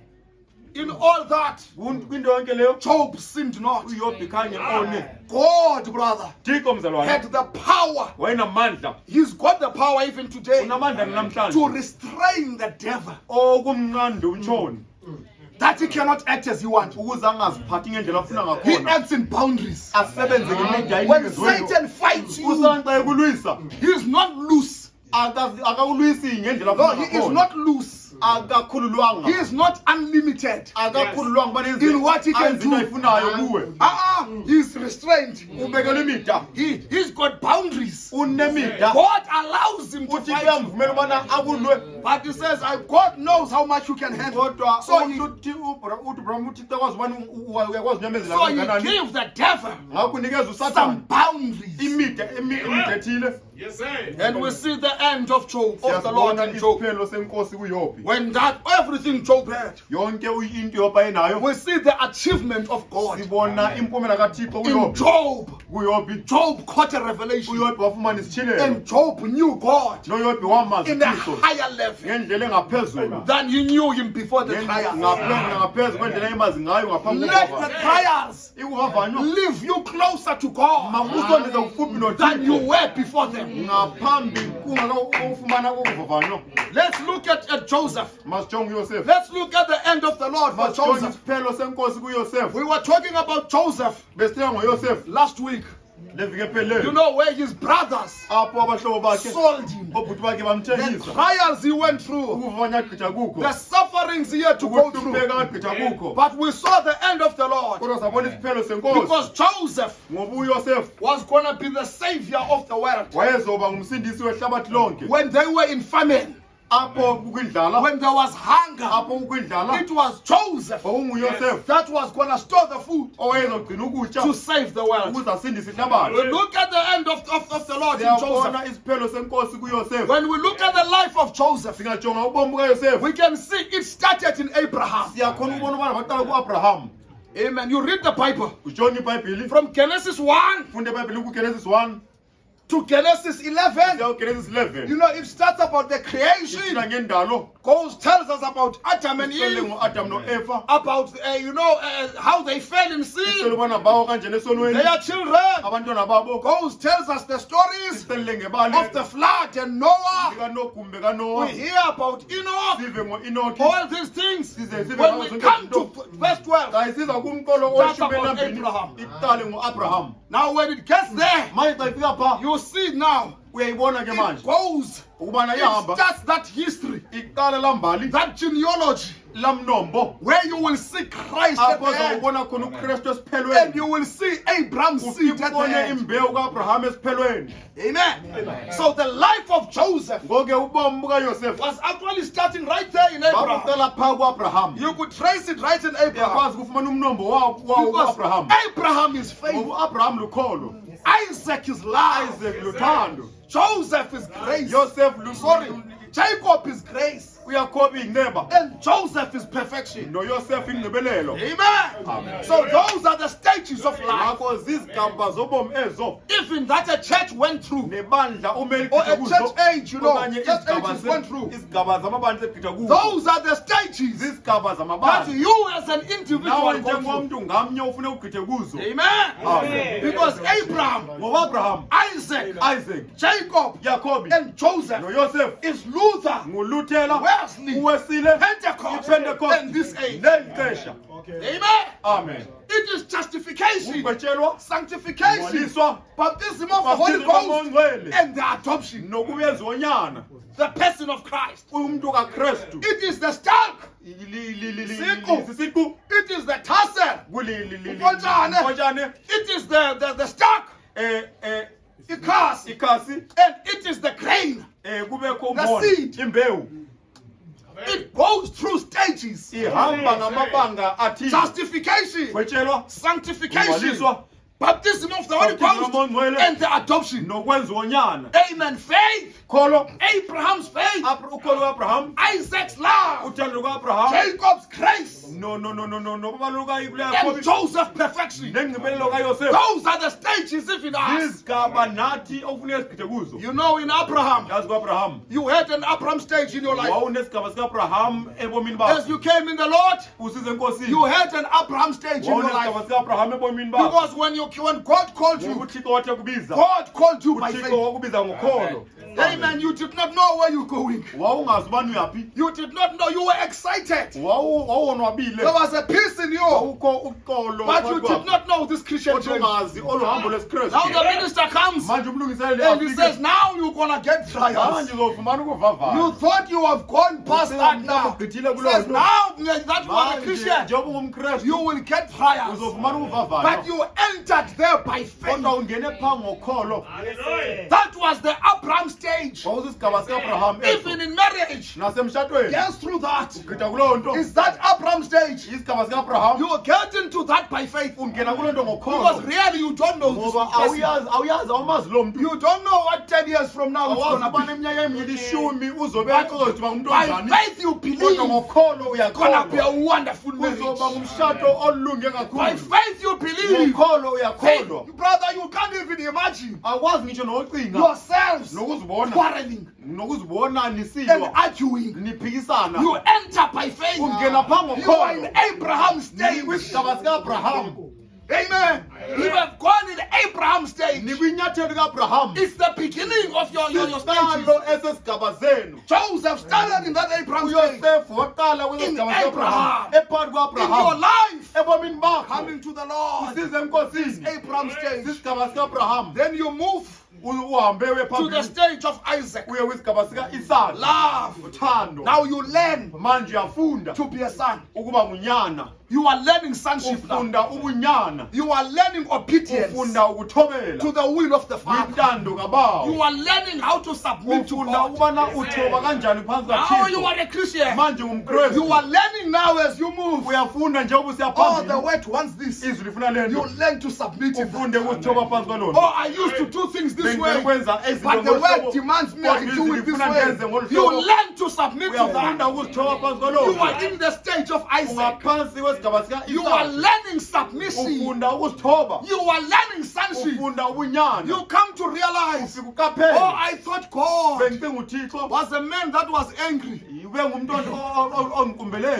In all that, kwinto yonke leyo Job sinned not. uYobi khange one. God, brother, Thixo mzalwane had the power. wayenamandla. He's got the power even today unamandla namhlanje to restrain the devil, okumnqanda umtshoni that he cannot act as he wants. ukuze angaziphathi ngendlela afuna He ngakhona. acts in boundaries. asebenze ngemida When ayinikezweyo. Satan fights you, usanxa ekulwisa he is not loose. akakulwisi ngendlela No, afuna he is ngakhona. not loose. akakhululwanga. He is not unlimited. akakhululwanga ubana In what he can enze into do. ayifunayo kuwe. He's restrained. ubekelwe imida. He's got boundaries. unemida. God allows him to uthi fight. kuyamvumela ubana akulwe. But he says, God knows how much you can handle. kodwa So he, uthi uBram uthi ekwazi ubana uyakwazi unyamezela so he kangakanani. gave the devil ngakho unikeza some uSathane boundaries. imida ethile. Yes, sir. And we see the end of Job, of the Lord siyasibona in Job. isiphelo senkosi kuYobi. When that everything Job had, yonke into Yobi ayenayo we see the achievement of God. sibona impumela kaThixo In Job, kuYobi. Job caught a revelation. uYobi wafumana isithilelo. And Job knew God noYobi wamazi in a uThixo higher level ngendlela engaphezulu. than he knew him before the trial. ngaphezu kwendlela emazi ngayo ngaphambi Let the trials ikuvavanywa live you closer to God makusondeza kufuphi than you noThixo were before them. ngaphambi ufumana ukuvavanywa. Let's look at Joseph. masijonge uYosefu. Let's look at the end of the Lord for masijonge Joseph. isiphelo senkosi kuYosefu. We were talking about Joseph besithenga ngoYosefu last week. leviki You epheleyo know where his brothers apho abahlobo bakhe sold him. obhuti bakhe The bamthengisa. trials he went through. ukuvavanya agqitha kukho. The sufferings he had to go through. ukuhlupheka agqitha kukho. But we saw the end of the Lord. kodwa sabona isiphelo senkosi Because Joseph ngoba uYosefu was going to be the savior of the world. wayezoba ngumsindisi wehlabathi lonke. When they were in famine, apho kukwindlala when there was hunger, apho kukwindlala it was Joseph kwakunguYosefu that was going to store the food owayezogcina to ukutya save the world. ukuze asindise We ihlabathi. look at the end of the Lord in siyabona Joseph. isiphelo senkosi kuYosefu. When we look at the life of Joseph, singajonga ubomi bukaYosefu we can see it started in Abraham. siyakhona ukubona ubana baqala kuAbraham. Amen. You read the Bible ujonge iBhayibhili from Genesis 1 funde iBhayibhili kuGenesis 1 to Genesis 11. Genesis 11. You know, it starts about the creation. God tells us about Adam and Eve. About, how they fell in sin. Their children. God tells us the stories of the flood and Noah. We hear about Enoch. All these things. When we come to verse 12, that's about Abraham. Now when it gets there, you see now, it goes, it starts that history, that genealogy, where you will see Christ at the end, and you will see Abraham's seed at the end. Amen. So the life of Joseph was actually starting right there in Abraham. You could trace it right in Abraham. Because Abraham is faithful. Isaac is love. Joseph is grace. Jacob is grace. And Joseph is perfection. Amen. So those are the stages of life. Even that a church went through, or a church age, just ages went through. Those are the stages that you as an individual go through. Amen. Because Abraham, Isaac, Jacob, and Joseph is Luther, Wesley, Pentecost, and this age. Amen. It is justification, sanctification, baptism of the Holy Ghost, and the adoption. The person of Christ. It is the stalk. It is the tassel. It is the stalk. And it is the grain. The seed. It goes through stages. Justification, sanctification, baptism of the Holy Ghost, and the adoption. Amen. Faith. Abraham's faith. Isaac's love. Jacob's grace. And Joseph's perfection. Those are the stages if in us. You know, in Abraham, you had an Abraham stage in your life. As you came in the Lord, you had an Abraham stage in your life. Because when God called you, God called you by faith. Amen. You did not know where you're going. You did not know. You were excited. There was a peace in you. But you did not know this Christian journey. Now the minister comes and he says, now you're going to get trials. You thought you have gone past that now. He says, now that you are a Christian, you will get trials. But you entered there by faith. That was the Abraham stage. Even in marriage, yes, through that is that Abraham stage. You get into that by faith. Because really you don't know this. You don't know what 10 years from now it's going to be. By faith you believe it's going to be a wonderful marriage. By faith you believe. Brother, you can't even imagine yourselves quarreling and arguing. You enter by faith. You are in Abraham's stage. Amen. You have gone in Abraham's stage. It's the beginning of your stages. Joseph started in that Abraham stage. In Abraham. In your life. Coming to the Lord. This Abraham stage. Then you move to the stage of Isaac. Love. Now you learn to be a son. You are learning sonship now. You are learning obedience to the will of the Father. You are learning how to submit to God. Now you are a Christian. You are learning now as you move. Oh, the word wants this. You learn to submit to God. Oh, I used to do things this way, but the word demands me to do it this way. You learn to submit to that. You are in the stage of Isaac. You are learning submission. You are learning sonship. You come to realize, oh, I thought God was a man that was angry,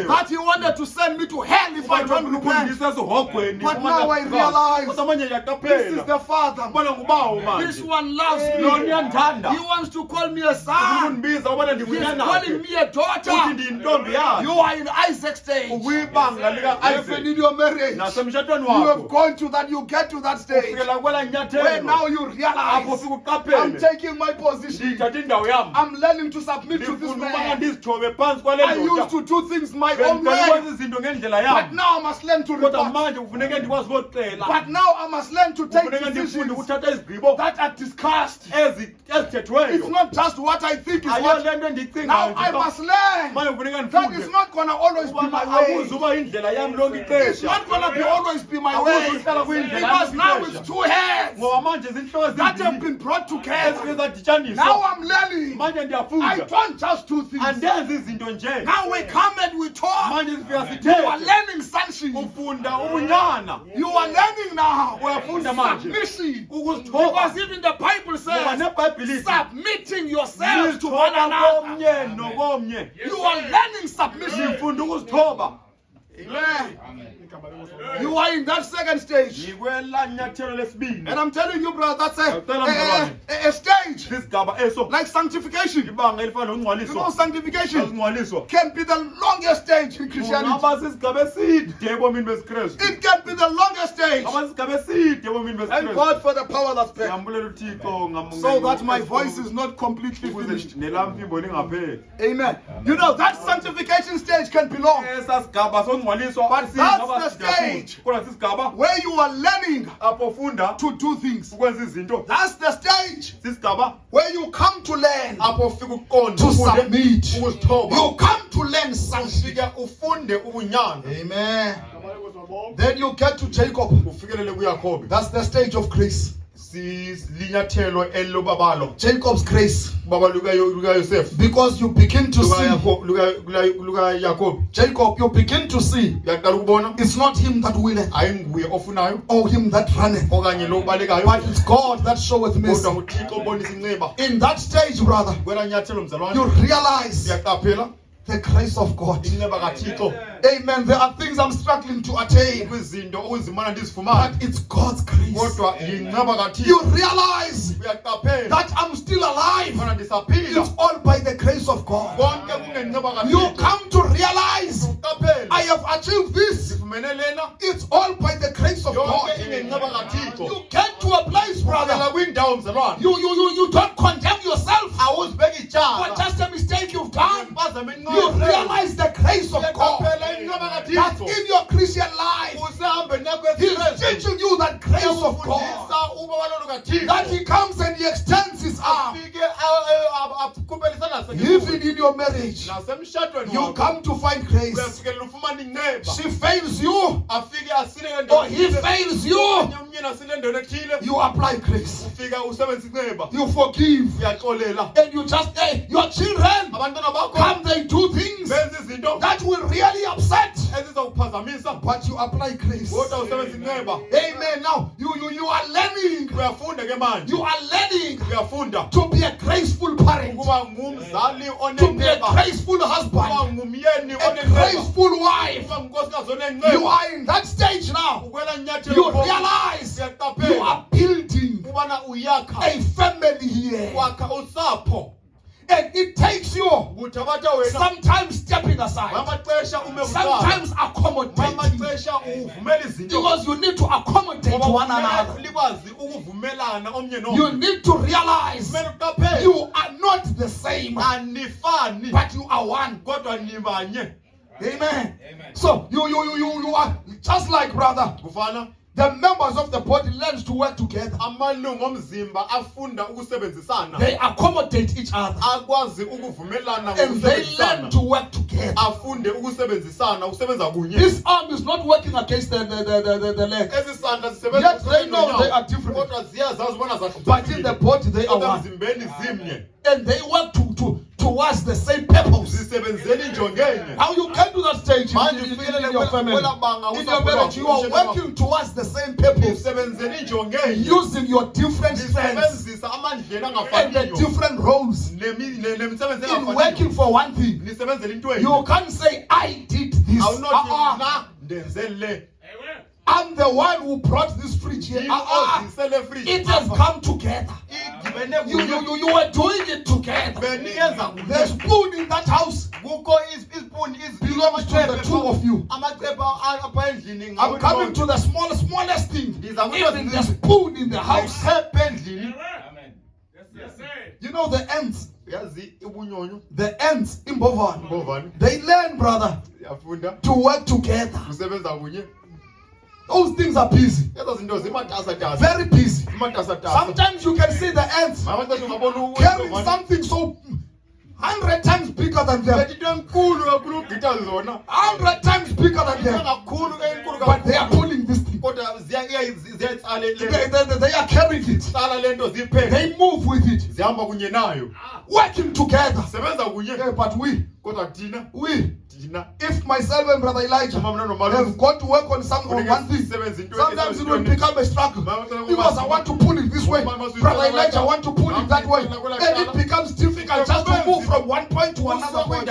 that he wanted to send me to hell if I don't repent. But now I realize this is the Father. This one loves me. He wants to call me a son. He's calling me a daughter. You are in Isaac's stage. Even in your marriage, you have gone to that, you get to that stage where now you realize, I'm taking my position. I'm learning to submit to this man. I used to do things my own way, but now I must learn to report. But now I must learn to take decisions that are discussed. It's not just what I think is what. Now I must learn that it's not going to always be my way. It's not going to always be my way. Because now it's two heads that have been brought together. Now I'm learning. I don't just do things. Now we come and we talk. You are learning sonship. You are learning now submission. Because even the Bible says submitting yourselves to one another. You are learning submission. Amen. You are in that second stage. And I'm telling you, brother, that's a stage like sanctification. You know, sanctification can be the longest stage in Christianity. It can be the longest stage. Thank God for the power that's there, so that my voice is not completely finished. Amen. You know, that sanctification stage can be long. But that's the stage where you are learning to do things. That's the stage where you come to learn to submit. You come to learn something. Amen. Then you get to Jacob. That's the stage of grace. Jacob's grace. Because you begin to see. Jacob, you begin to see. It's not him that willeth, or him that runneth, but it's God that showeth mercy. In that stage, brother, you realize the grace of God. Amen. There are things I'm struggling to attain, but it's God's grace. You realize that I'm still alive. It's all by the grace of God. You come to realize I have achieved this. It's all by the grace of God. You get to a place, brother. You don't condemn yourself for just a mistake you've done. You realize the grace of God. That in your Christian life, He's teaching you that grace of God. That He comes and He extends His arm. Even in your marriage, you come to find grace. She fails you, or he fails you, you apply grace. You forgive. And you just, your children, come they do things that will really upset, but you apply grace. Amen. Now you are learning. You are learning to be a graceful parent, to be a graceful husband, a graceful wife. You are in that stage now. You realize you are building a family here. And it takes you sometimes stepping aside, sometimes accommodating, because you need to accommodate one another. You need to realize you are not the same, but you are one. Amen. So you are just like brother. The members of the body learn to work together. They accommodate each other. And they learn to work together. This arm is not working against the leg. Yet they know they are different. But in the body they are one. And they work towards the same purpose. How you can do that stage? stage in your family. In your marriage, you are working towards the same purpose, using your different strengths and the different roles in working for one thing. You can't say, I did this. I'm the one who brought this fridge here. It has come together. You were doing it together. The spoon in that house belongs to the two of you. I'm coming to the smallest thing. Even the spoon in the house. You know the ants. The ants in Bovan, they learn, brother, to work together. Those things are busy. Very busy. Sometimes you can see the ants carrying something so 100 times bigger than them. 100 times bigger than them. But they are pulling this thing. They are carrying it. They move with it. Working together. Yeah, but we, if myself and Brother Elijah have got to work on one thing, sometimes it will become a struggle. Because I want to pull it this way, Brother Elijah want to pull it that way, and it becomes difficult just to move from one point to another point.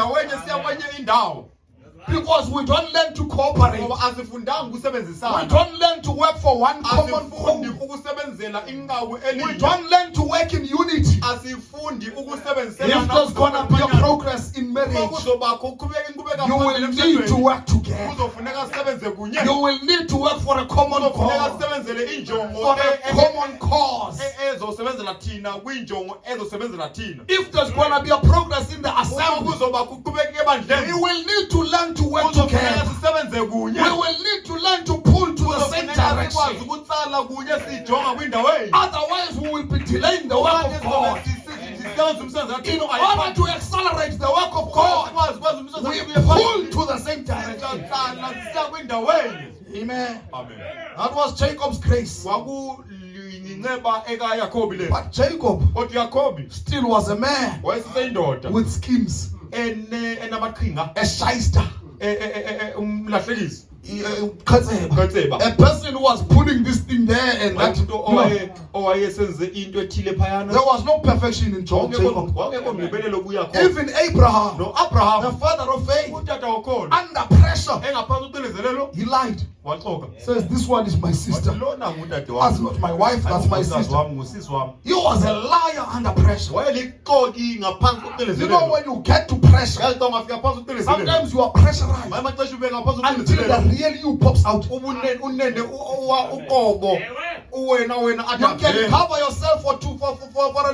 Because we don't learn to cooperate. We don't learn to work for one common goal. We don't learn to work in unity. If there's gonna be a progress in marriage, you will need to work together. You will need to work for a common cause. For a common cause. If there's gonna be a progress in the assembly, you will need to learn to work together. We will need to learn to pull to the same direction. Otherwise, we will be delaying the work of God. In order to accelerate the work of God, we pull to the same direction. Amen. That was Jacob's grace. But Jacob still was a man with schemes. A shyster. A person who was putting this thing there and that. There was no perfection in Jacob. Even Abraham, the father of faith, under pressure, he lied. Says, this one is my sister. That's not my wife, that's my sister. He was a liar under pressure. You know, when you get to pressure, sometimes you are pressurized until the real you pops out. You can cover yourself for a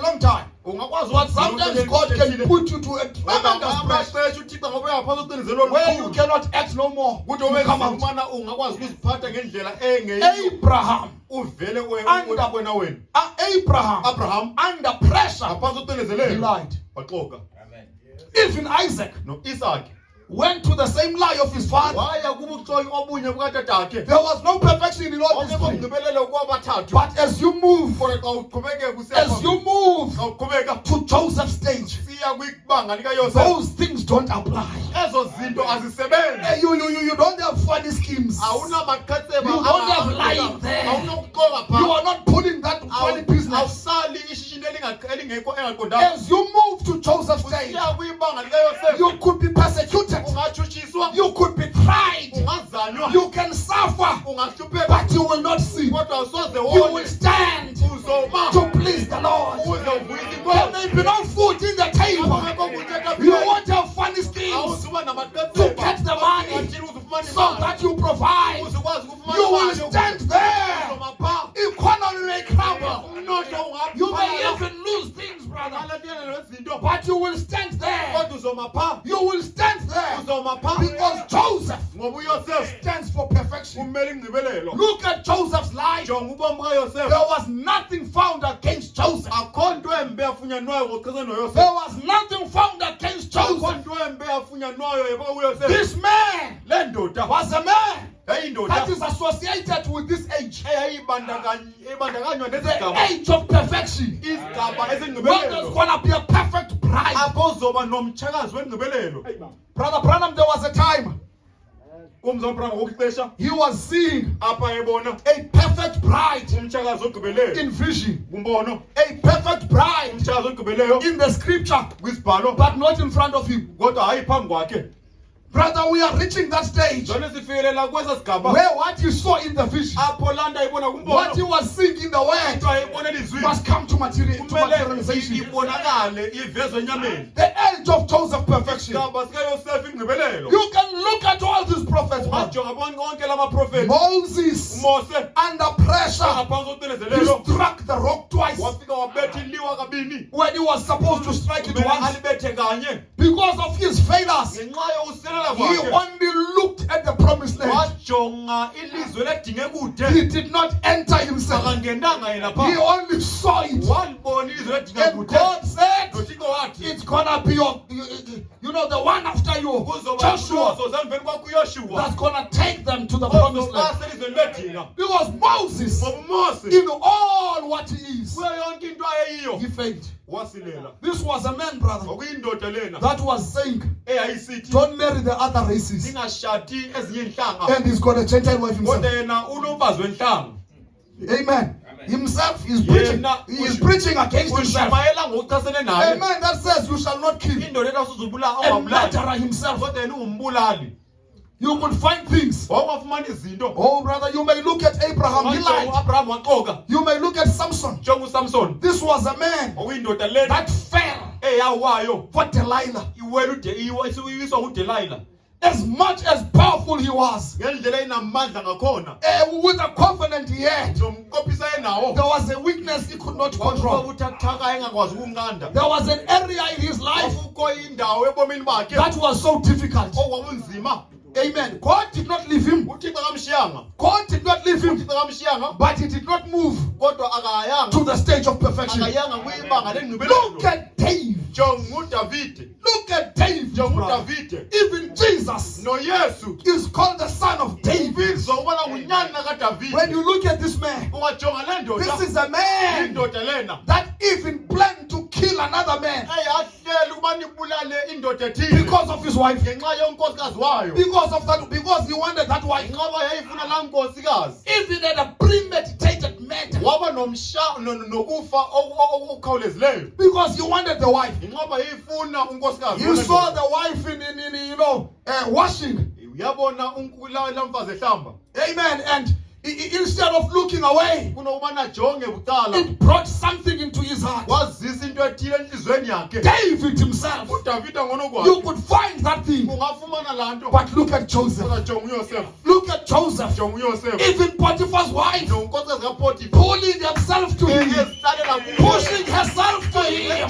long time. But sometimes God can put you to a tremendous pressure where you cannot act no more. You come out. Abraham under pressure, he lied. Even Isaac went to the same lie of his father. There was no perfection in all this thing. But as you move to Joseph's stage, those things don't apply. You don't have funny schemes. You don't have lying there. You are not putting that funny business. As you move to Joseph's stage, you could be persecuted. You could be tried. You can suffer, but you will not sin. You will stand to please the Lord. There may be no food in the table. You won't have funny schemes to get the money so that you provide. You will stand there. Economy may crumble. You may even lose things, brother. But you will stand there. You will stand there. Because Joseph stands for perfection. Look at Joseph's life. There was nothing found against Joseph. There was nothing found against Joseph. This man was a man that is associated with this age. The age of perfection. Where there's going to be a perfect bride. Brother Branham, there was a time He was seeing a perfect bride in vision. A perfect bride in the scripture, but not in front of him. Brother, we are reaching that stage where what you saw in the vision, what you were seeing in the word, must come to materialization. The age of Joseph perfection. You can look at all these prophets. Moses, under pressure, he struck the rock twice when he was supposed to strike it once. Because of his failures, he only looked at the promised land. He did not enter himself. He only saw it. And God said, it's gonna be your, the one after you, Joshua, that's gonna take them to the promised land. Because Moses, in all what he is, he failed. This was a man, brother, that was saying, don't marry the other races. And he's got a Gentile wife himself. Amen. Himself is preaching. He is preaching against himself. A man that says you shall not kill. A murderer himself. You could find things. Oh, brother, you may look at Abraham. He lied. You may look at Samson. This was a man that fell for Delilah. As much as powerful he was, with a covenant he had, there was a weakness he could not control. There was an area in his life that was so difficult. Amen. God did not leave him. God did not leave him. But he did not move to the stage of perfection. Look at David. Look at David. Even Jesus is called the son of David. When you look at this man, this is a man that even planned to kill another man because of his wife. Because of that, because he wanted that wife. Even at a premeditated murder. Because he wanted the wife. You saw the wife in washing. Amen. And instead of looking away, it brought something into his heart. David himself, you could find that thing. But look at Joseph. Look at Joseph. Even Potiphar's wife, pulling herself to him, pushing herself to him.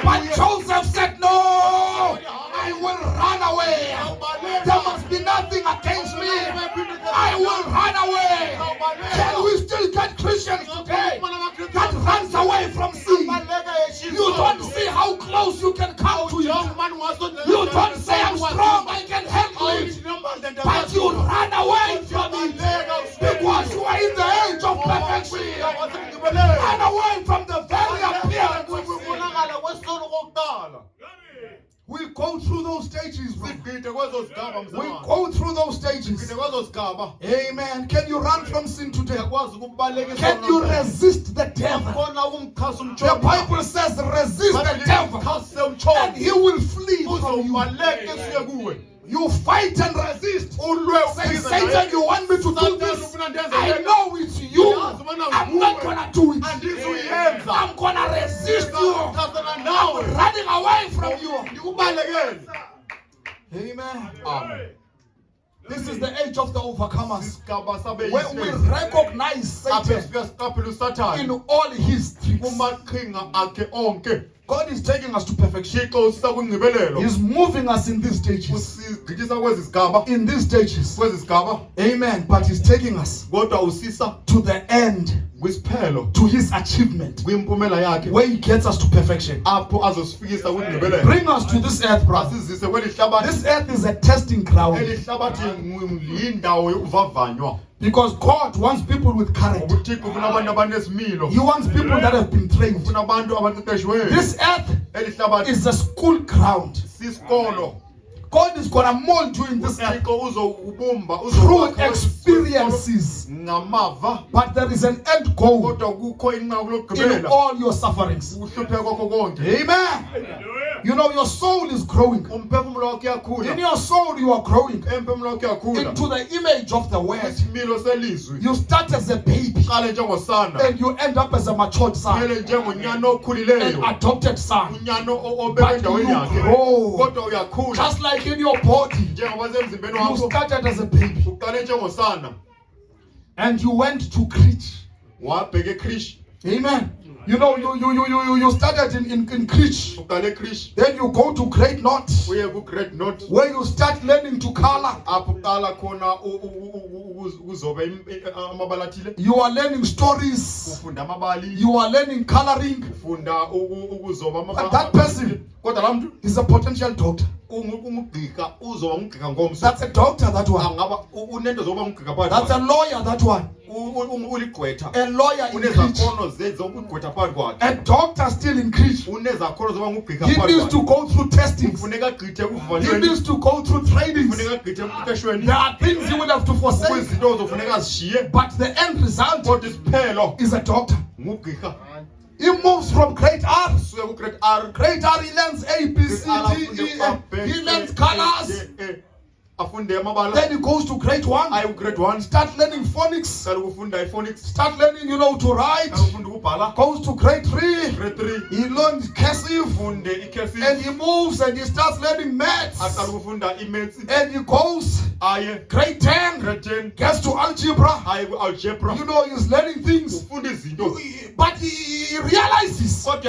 But Joseph said, no, I will run away. There must be nothing against me. I will run away. Can we still get Christians today that runs away from sin? You don't see how close you can come to it. You don't say I'm strong, I can handle it. But you run away from it because you are in the age of perfection. Run away from the very appearance of sin. We go through those stages, bro. We go through those stages. Amen. Can you run from sin today? Can you resist the devil? The Bible says resist the devil and he will flee from you. You fight and resist. Say, Satan, you want me to do this? I know it's you. I'm not going to do it. I'm going to resist you. I'm running away from you. Amen. Amen. This is the age of the overcomers. When we recognize Satan in all his tricks. God is taking us to perfection. He's moving us in these stages. In these stages. Amen. But he's taking us to the end. To his achievement. Where he gets us to perfection. Bring us to this earth, brother. This earth is a testing ground. Because God wants people with character. He wants people that have been trained. This earth is a school ground God is going to mold you in this life through experiences. But there is an end goal in all your sufferings. Amen. You know, your soul is growing. In your soul, you are growing into the image of the Word. You start as a baby and you end up as a matured son, an adopted son. But you grow. Just like in your body, you started as a baby and you went to Gqontshi. Amen. You know, you started in Gqontshi. Then you go to Great Knot, where you start learning to color. You are learning stories. You are learning coloring. But that person is a potential doctor. That's a doctor, that one. That's a lawyer, that one. A lawyer in Gqontshi. A doctor still in Gqontshi. He needs to go through testings. He needs to go through trainings. There are things he will have to forsake. But the end result is a doctor. He moves from great R. Great R, he learns A, B, C, D, E, F. He learns colors. Then he goes to grade 1. Start learning phonics. Start learning, you know, to write. Goes to grade 3. He learns cursive. And he moves and he starts learning maths. And he goes grade 10. Gets to algebra. You know, he's learning things. But he realizes that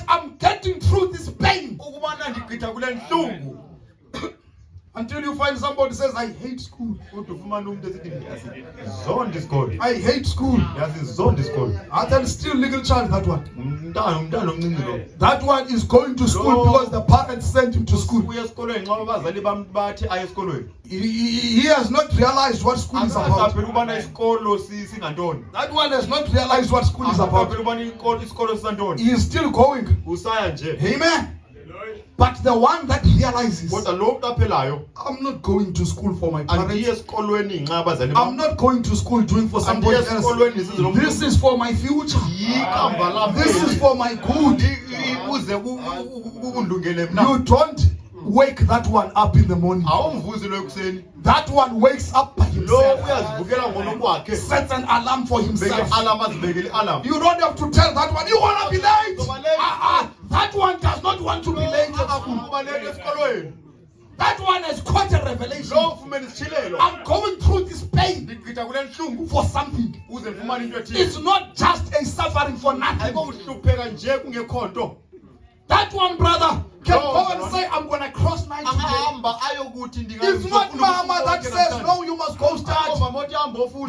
I'm getting through this pain. Until you find somebody says, I hate school. I hate school. I tell still legal child, that one. That one is going to school because the parents sent him to school. He has not realized what school is about. That one has not realized what school is about. He is still going. Amen. But the one that realizes, I'm not going to school for my parents. I'm not going to school doing for somebody else. This is for my future. This is for my good. You don't wake that one up in the morning. That one wakes up by himself. Sets an alarm for himself. You don't have to tell that one, you want to be late. That one does not want to be late at school. That one has caught a revelation. I'm going through this pain for something. It's not just a suffering for nothing. That one brother can go and say, I'm going to cross night today. It's not mama that says, no, you must go study.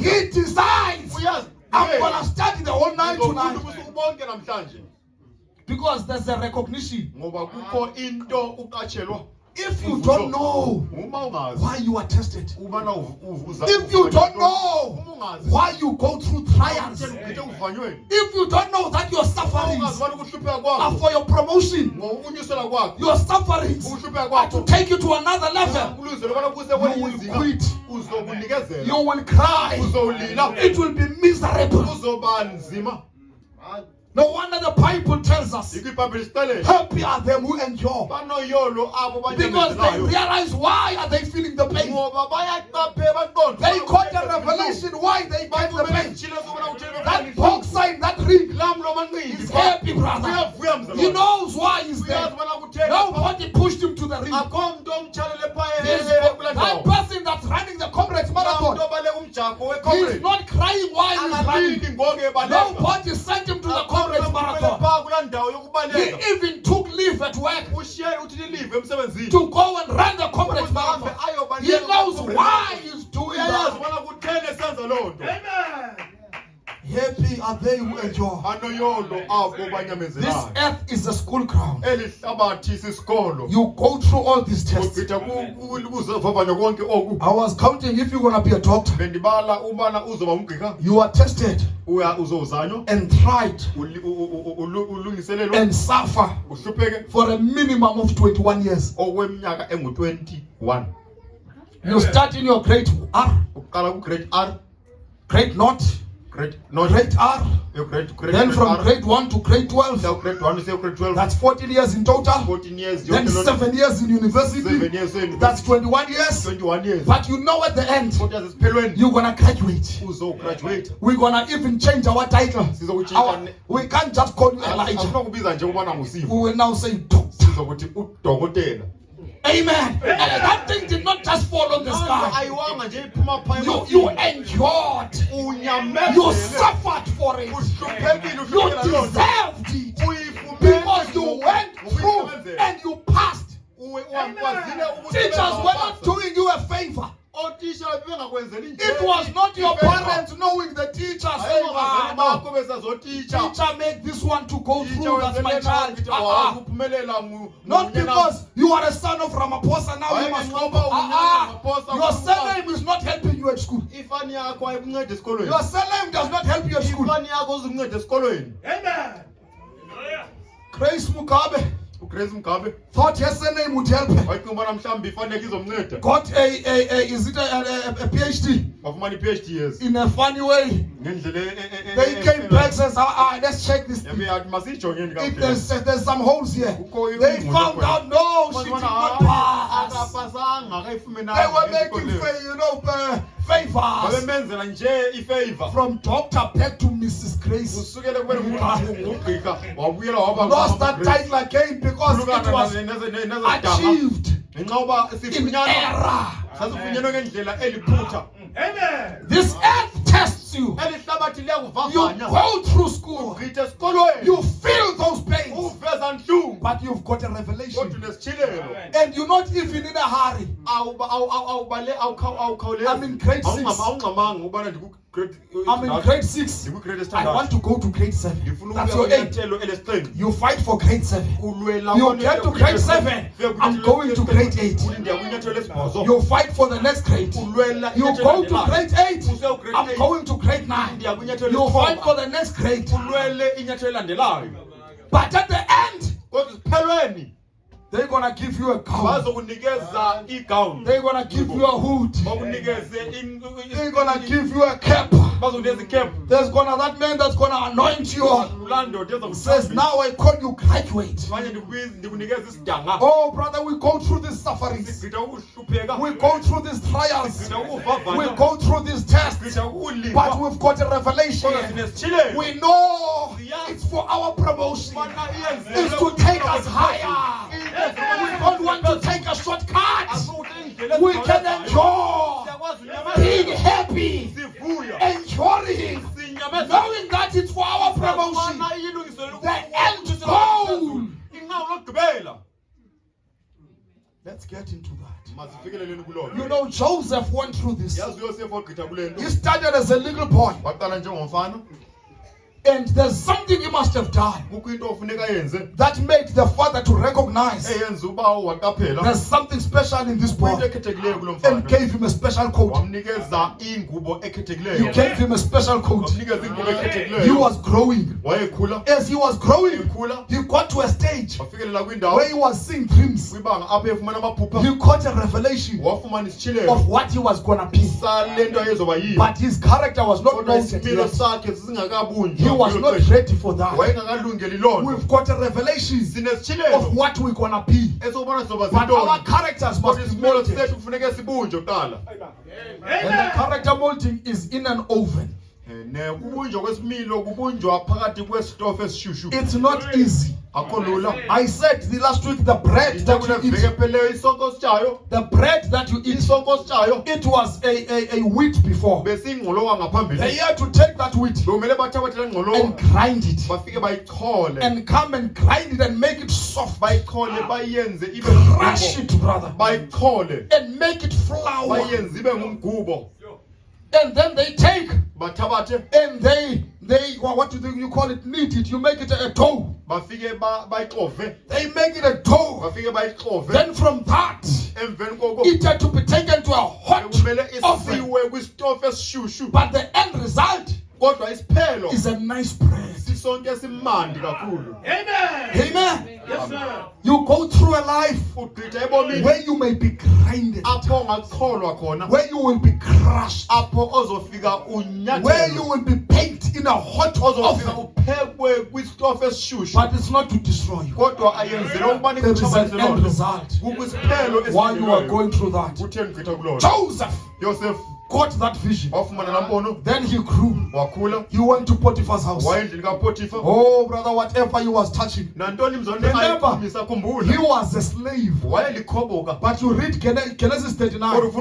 He decides, I'm going to study the whole night tonight. Because there's a recognition. If you don't know why you are tested, if you don't know why you go through trials, if you don't know that your sufferings are for your promotion, your sufferings are to take you to another level, you will quit, you will cry, it will be miserable. No wonder the Bible tells us, happy are them who endure. Because they realize why are they feeling the pain. They got the revelation why they get the pain. That box sign, that ring, is happy, brother. He knows why he's there. Nobody pushed him to the ring. That person that's running the Comrades Marathon, he's not crying while he's running. Nobody sent him to the Comrades Marathon. He even took leave at work to go and run the Comrades Marathon. He knows why he's doing that. Happy are they who endure. This earth is a school ground. You go through all these tests. I was counting if you're going to be a doctor. You are tested and tried and suffer for a minimum of 21 years. You start in your grade R, grade not, grade R, then from grade 1 to grade 12, that's 14 years in total, then 7 years in university, that's 21 years, but you know at the end, you're going to graduate. We're going to even change our title. We can't just call you Elijah. We will now say doctor. Amen. And that thing did not just fall on the sky. You endured. You suffered for it. You deserved it. Because you went through and you passed. Teachers were not doing you a favor. It was not your parents knowing the teacher saying, teacher, make this one to go through, that's my child. Not because you are a son of Ramaphosa, now you must go. Your surname is not helping you at school. Your surname does not help you at school. Amen. Grace Mugabe thought his surname would help him. Got a PhD. In a funny way. They came back and said, let's check this thing. There's some holes here. They found out, no, she did not pass. They were making favors. From doctor back to Mrs. Grace. Lost that title again because it was achieved in error. Amen. This earth tests you. You go through school. You feel those pains. But you've got a revelation. And you're not even in a hurry. I'm in grade 6. I'm in grade 6. I want to go to grade 7. That's your aim. You fight for grade 7. You get to grade 7. I'm going to grade 8. You fight for the next grade. You go to grade 8. I'm going to grade 9. You fight for the next grade. But at the end, they're gonna give you a gown. They're gonna give you a hood. They're gonna give you a cap. There's gonna that man that's gonna anoint you. Says, now I call you graduate. Oh brother, we go through these sufferings. We go through these trials. We go through these tests. But we've got a revelation. We know it's for our promotion. It's to take us higher. We don't want to take a shortcut. We can enjoy being happy, enjoying, knowing that it's for our promotion. The end goal. Let's get into that. You know, Joseph went through this. He started as a little boy. And there's something he must have done that made the father to recognize there's something special in this boy, and gave him a special coat. He gave him a special coat. He was growing. As he was growing, he got to a stage where he was seeing dreams. He got a revelation of what he was going to be. But his character was not noted yet. He was not ready for that. We've got a revelation of what we're gonna be. But our characters must be molded. And the character molding is in an oven. It's not easy. I said the last week, the bread that you eat, the bread that you eat, it was a wheat before. They had to take that wheat and grind it, and come and grind it and make it soft. Crush it, brother, and make it flour. And then they take and they what do you call it? Knead it. You make it a dough. They make it a dough. Then from that, it had to be taken to a hot oven. But the end result is a nice bread. Amen. Amen. Yes, sir. You go through a life where you may be grinded, where you will be crushed, where you will be baked in a hot oven. But it's not to destroy you. There is an end result. While you are going through that, Joseph got that vision. Then he grew. He went to Potiphar's house. Oh, brother, whatever he was touching. Remember, he was a slave. But you read Genesis 39.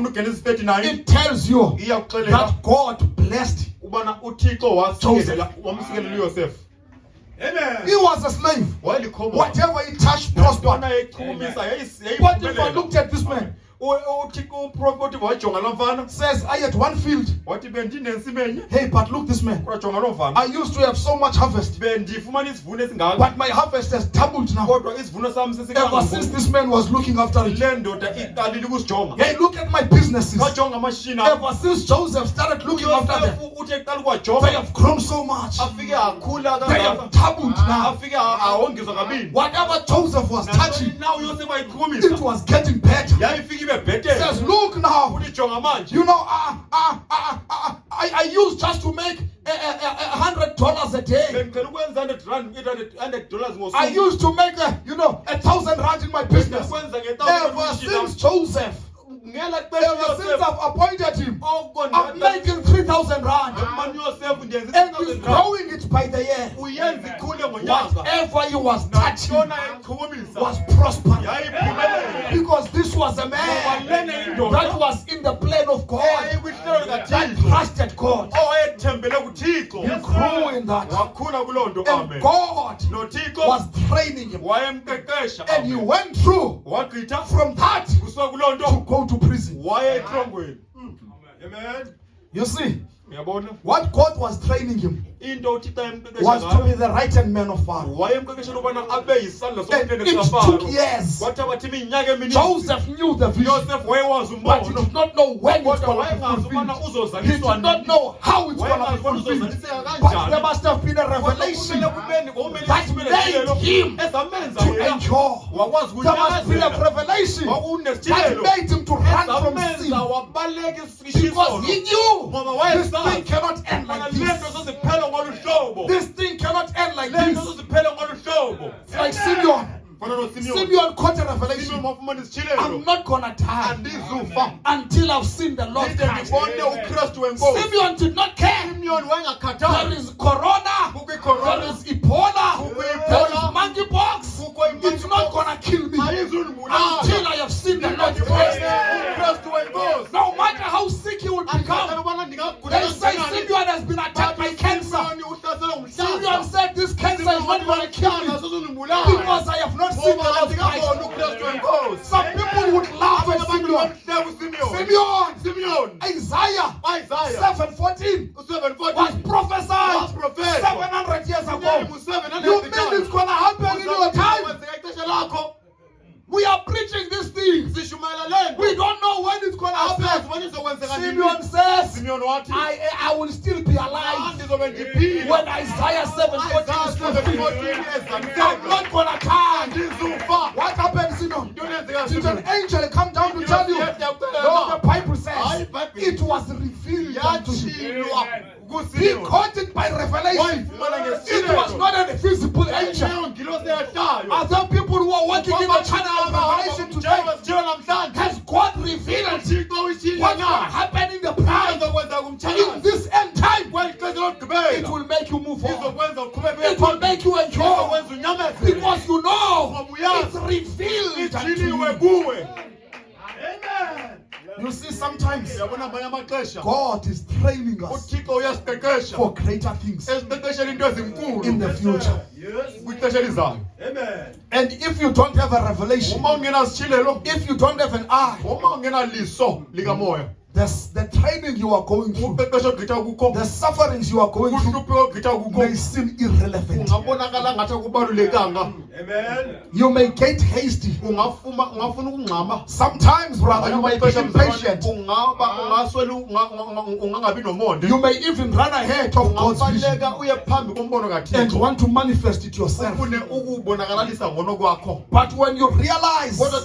It tells you that God blessed Joseph. Amen. He was a slave. Whatever he touched prospered. Potiphar looked at this man. Says, I had one field. Hey, but look, this man. I used to have so much harvest, but my harvest has doubled now. Ever since this man was looking after it. Hey, look at my businesses. Ever since Joseph started looking after them, they have grown so much. They have doubled now. Whatever Joseph was touching, it was getting better. Says, look now. You know, I used just to make $100 a day. I used to make 1,000 rand in my business. Ever since Joseph, ever since I've appointed him, I'm making 3,000 rand. And he's growing it by the year. Whatever he was touching was prospering. Because this was a man that was in the plan of God, that trusted God. He grew in that. And God was training him. And he went through from that to go to prison. Amen. You see, what God was training him was to be the right hand man of Pharaoh. And it took years. Joseph knew the vision, but he did not know when it's going to be fulfilled. He did not know how it's going to be fulfilled. But there must have been a revelation that made him to endure. There must be a revelation that made him to run from sin. Because he knew this thing cannot end like this. This thing cannot end like this. Like Simeon. Simeon caught a revelation. I'm not gonna die until I've seen the Lord Christ. Simeon did not care. There is corona, there is Ebola, there is monkeypox. It's not gonna kill me until I have seen the Lord Christ. No matter how sick he would become, they say Simeon has been attacked by cancer. Simeon said this cancer is not gonna kill me because I have not seen the Lord Christ. Some people would laugh at Simeon. Isaiah 7:14 was prophesied 700 years ago. You mean it's gonna happen in your time? We are preaching these things. We don't know when it's going to happen. Simeon says, I will still be alive when Isaiah 7:14 is fulfilled. I'm not going to die. What happened, Simeon? Did an angel come down to tell you? No, the Bible says it was revealed unto you. He caught it by revelation. It was not an invisible angel. Are there people who are working in the channel of revelation today? Has God revealed what's going to happen in the past? In this end time, it will make you move on. It will make you enjoy. Because you know it's revealed unto you. Amen. You see, sometimes God is training us for greater things in the future. Amen. And if you don't have a revelation, if you don't have an eye, The training you are going through, the sufferings you are going through, may seem irrelevant. Amen. You may get hasty. Sometimes, brother, you may be impatient. You may even run ahead of God's vision and want to manifest it yourself. But when you realize that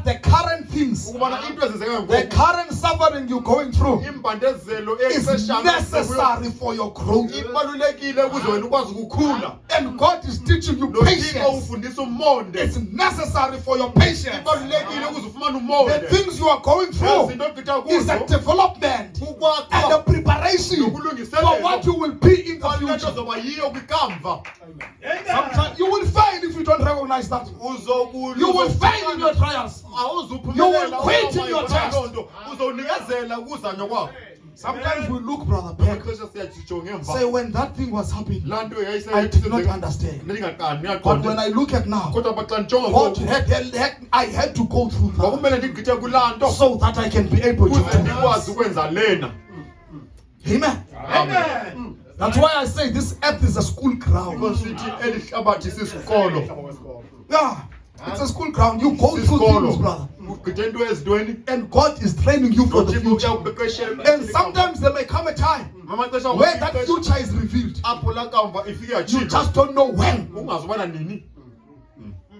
the current things, the current suffering you're going through is necessary for your growth, and God is teaching you patience, it's necessary for your patience. The things you are going through is a development and a preparation for what you will be in the future. Sometimes you will fail if you don't recognize that. You will fail in your trials. You will quit in your test. Sometimes we look, brother, back, say when that thing was happening, I did not understand. But when I look at now, what I had to go through that so that I can be able to do this. Amen. Amen. That's why I say this earth is a school ground. Yeah, it's a school ground. You go through things, brother. And God is training you for the future. And sometimes there may come a time where that future is revealed. You just don't know when.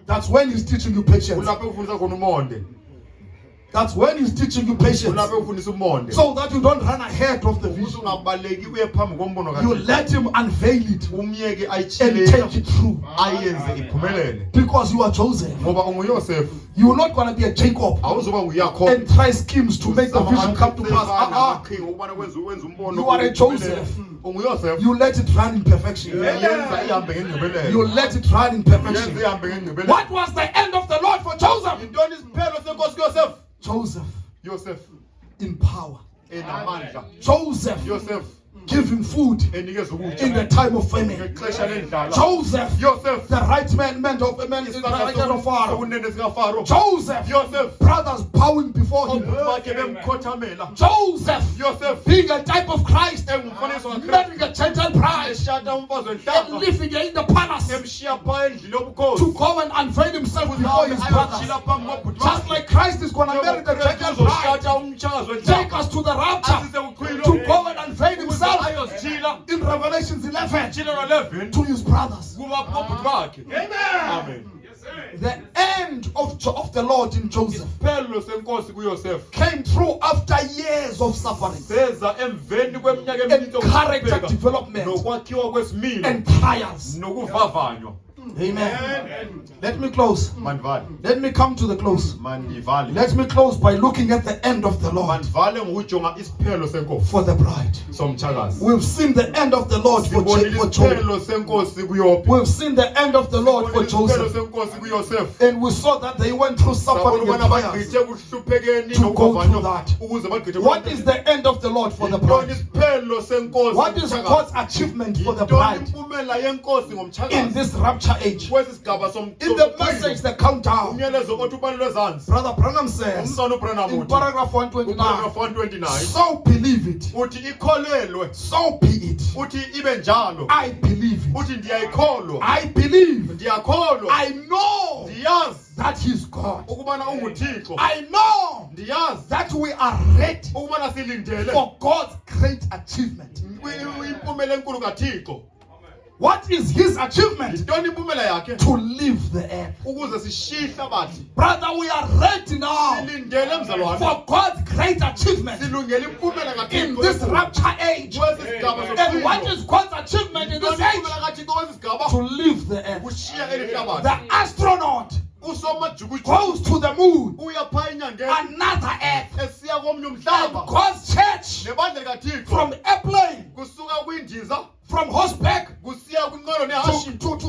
That's when He's teaching you patience. That's when He's teaching you patience, so that you don't run ahead of the vision. You let Him unveil it and take it through. Because you are chosen. You are not going to be a Jacob and try schemes to make the vision come to pass. You are a Joseph. You let it run in perfection. You let it run in perfection. What was the end of the Lord for Joseph? Joseph in power. Joseph giving food in the time of famine. Joseph, the right man of a man is the right hand of Pharaoh. Joseph, brothers bowing before him. Joseph, being a type of Christ, marrying a Gentile bride, and living in the palace to go and unveil himself before his brothers. Just like Christ is going to marry the Gentile bride, take us to the rapture to go and unveil himself in Revelations 11 to his brothers. Amen. The end of the Lord in Joseph came through after years of suffering and character development and trials. Amen. Let me close. Let me come to the close. Let me close by looking at the end of the Lord for the bride. We've seen the end of the Lord for Job. We've seen the end of the Lord for Joseph. And we saw that they went through suffering and trials to go through that. What is the end of the Lord for the bride? What is God's achievement for the bride in this rapture age? In the message, the countdown, Brother Branham says in paragraph 129, so believe it, so be it. I believe it. I believe. I know that He's God. I know that we are ready for God's great achievement. What is His achievement? To leave the earth. Brother, we are ready now for God's great achievement in this rapture age. And what is God's achievement in this age? To leave the earth. The astronaut goes to the moon, another earth, and God's church from airplane, from horseback to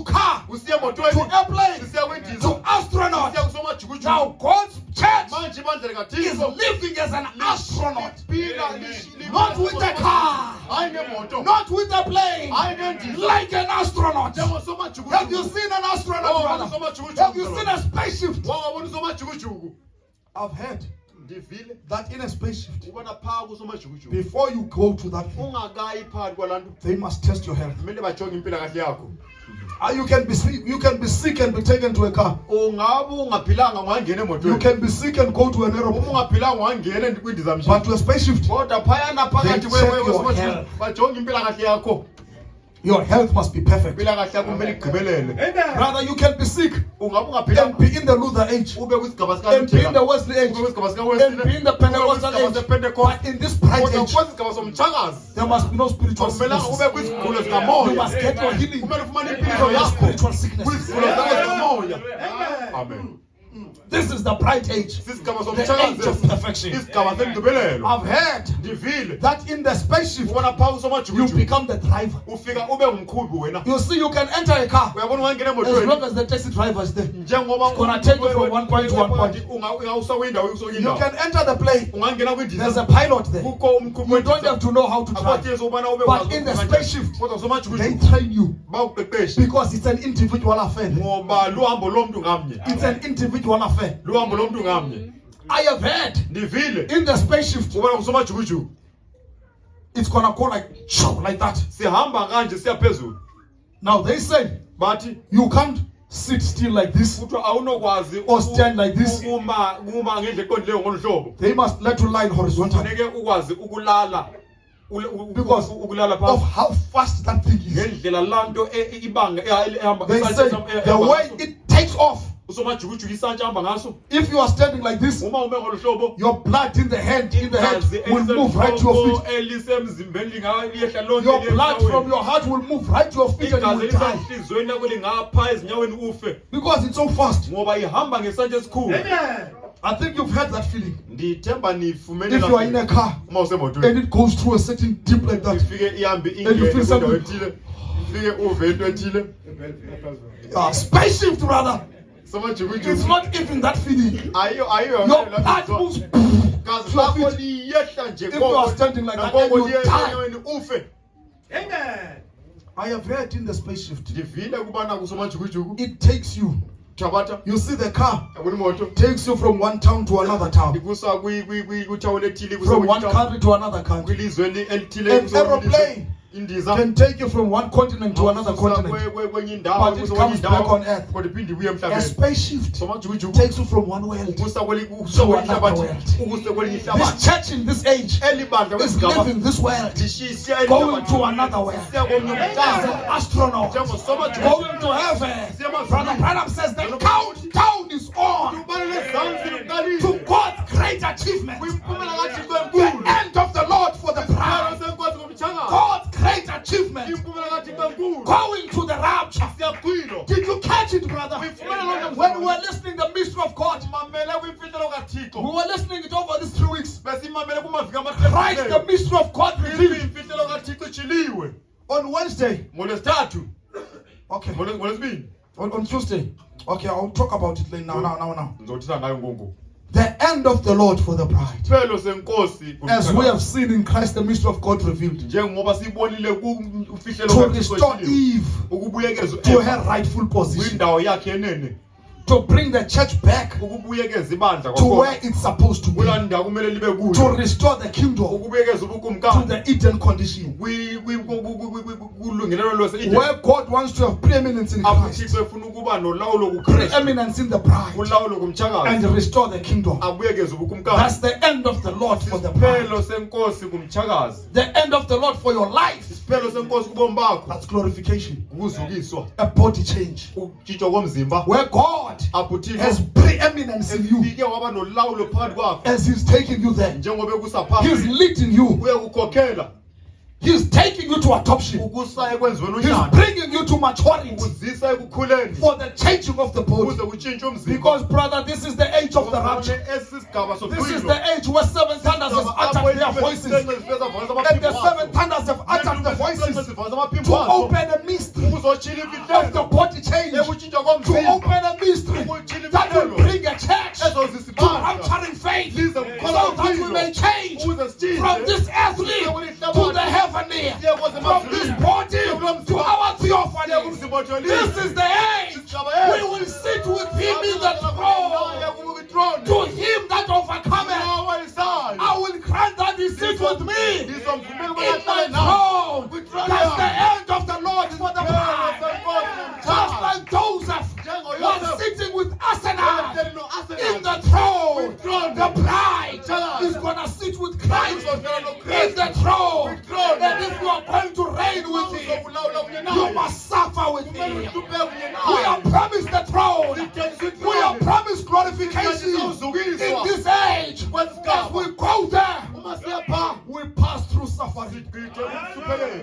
car, to airplane, to astronaut. Now God's church is living as an astronaut, not with a car, not with a plane, like an astronaut. Have you seen an astronaut, brother? Have you seen a spaceship? I've heard that in a spaceship, before you go to that thing, they must test your health. You can be sick and be taken to a car. You can be sick and go to an aeroplane. But to a spaceship, they check your health. Your health must be perfect. Brother, you can be sick and be in the Luther age, and be in the Wesley age, and be in the Pentecostal age. But in this bright age, there must be no spiritual sickness. You must get your healing from your spiritual sickness. Amen. This is the bright age, the age of perfection. I've heard that in the spaceship, you become the driver. You see, you can enter a car as long as the taxi driver is there. It's going to take you from one point to one point. You can enter the plane. There's a pilot there. You don't have to know how to drive. But in the spaceship, they train you because it's an individual affair. It's an individual affair. I have heard in the spaceship it's gonna go like that. Now they say, but you can't sit still like this or stand like this. They must let you lie horizontally because of how fast that thing is. They say the way it takes off. If you are standing like this, your blood in the head will move right to your feet. Your blood from your heart will move right to your feet and you will die. Because it's so fast. I think you've had that feeling. If you are in a car and it goes through a certain dip like that, and you feel something. Spaceship, brother. It's not even that feeling. Your blood moves. If you are standing like that, you die. Amen. I have heard in the spaceship, it takes you. You see the car takes you from one town to another town, from one country to another country. An aeroplane can take you from one continent to another continent, but it comes back on earth. A spaceship takes you from one world to another world. This church in this age is living this world, going to another world. As an astronaut going to heaven. Brother Branham says the countdown is on to God's great achievement. The end of the Lord for the bride. God's great achievement. Going to the rapture. Did you catch it, brother? When we were listening to the mystery of God, we were listening it over these 3 weeks. Christ, the mystery of God revealed. On Wednesday. Okay. On Tuesday. Okay, I'll talk about it later. Now. The end of the Lord for the bride. As we have seen in Christ, the mystery of God revealed. To restore Eve to her rightful position. To bring the church back to where it's supposed to be. To restore the kingdom to the Eden condition. Where God wants to have preeminence in Christ, preeminence in the bride, and restore the kingdom. That's the end of the Lord for the bride. The end of the Lord for your life. That's glorification. A body change. Where God has preeminence in you. As He's taking you there, He's leading you. He's taking you to adoption. He's bringing you to maturity for the changing of the body. Because, brother, this is the age of the rapture. This is the age where 7 thunders have uttered their voices. And the 7 thunders have uttered the voices to open a mystery of the body change. To open a mystery that will bring a church to rapturing faith, so that we may change from this earthly to the heavenly. From this body to our theophany. This is the age we will sit with Him in the throne. To Him that overcometh In the throne, the bride is going to sit with Christ in the throne. And if you are going to reign with him, you must suffer with him. We are promised the throne. We are promised glorification in this age. As we go there, we pass through suffering.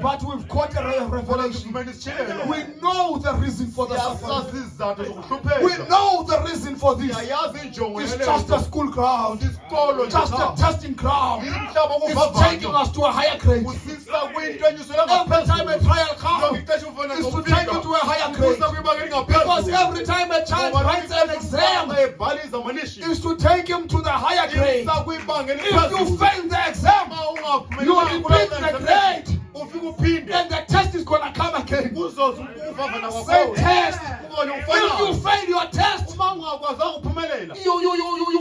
But we've got a revelation. We know the reason for the suffering. We know the reason for this. It's just a school ground. Just a testing ground. It's taking us to a higher grade. Every time a trial comes, it's to take you to a higher grade. Because every time a child writes an exam, it's to take him to the higher grade. If you fail the exam, you repeat the grade. And the test is going to come again. Same test. If you fail your test, you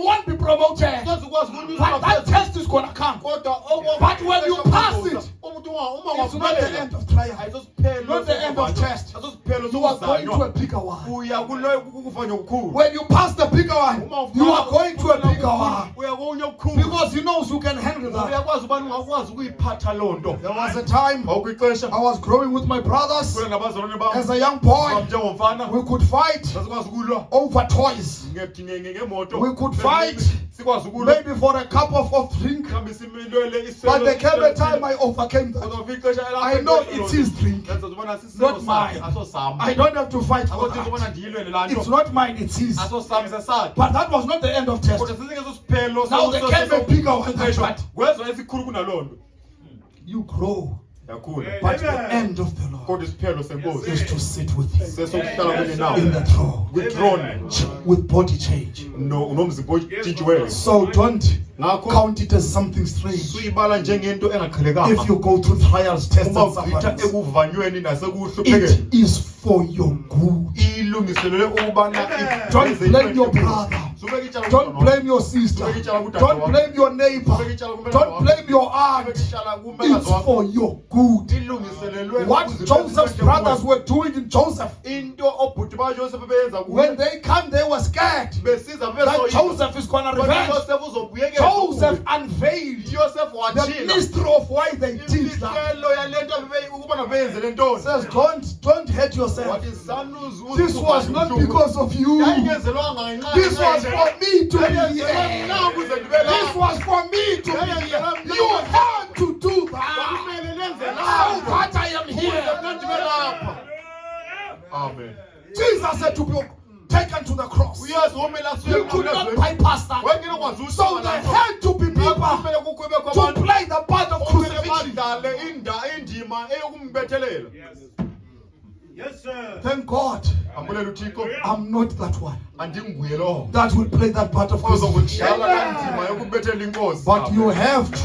won't be promoted. But that test is going to come. But when you pass it, it's not the end of trial. Not the end of test. You are going to a bigger one. When you pass the bigger one, you are going to a bigger one. Because you know you can handle that. There was a time I was growing with my brothers. As a young boy, we could fight over toys. We could fight maybe for a cup of drink. But there came a time I overcame that. I know it is drink, not mine. I don't have to fight for that. It's not mine, it's his. But that was not the end of test. Now there came a bigger one. You grow. But the end of the Lord is to sit with him in the throne with body change. So don't count it as something strange. If you go through trials, tests, and sufferings, it is for your good. Don't blame your brother. Don't blame your sister. Don't blame your neighbor. Don't blame your aunt. It's for your good. What Joseph's brothers were doing in Joseph, when they come, they were scared that Joseph is going to revenge. Joseph unveiled the mystery of why they did that. Says, don't hurt yourself. This was not because of you. This was for me to be here. This was for me to be here. You had to do that. Now that I am here. Amen. Jesus said to be taken to the cross. You could not bypass that. So there had to be people to play the part of crucifixion. Yes, sir. Thank God I'm not that one that will play that part of crucifixion. But you have to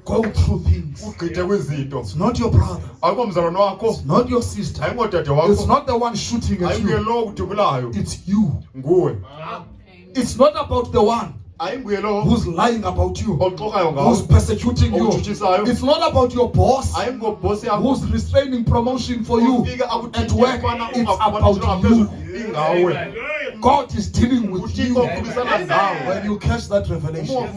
go through things. It's not your brother. It's not your sister. It's not the one shooting at you. It's you. It's not about the one who's lying about you, who's persecuting you. It's not about your boss who's restraining promotion for you at work. It's about you. God is dealing with you. When you catch that revelation,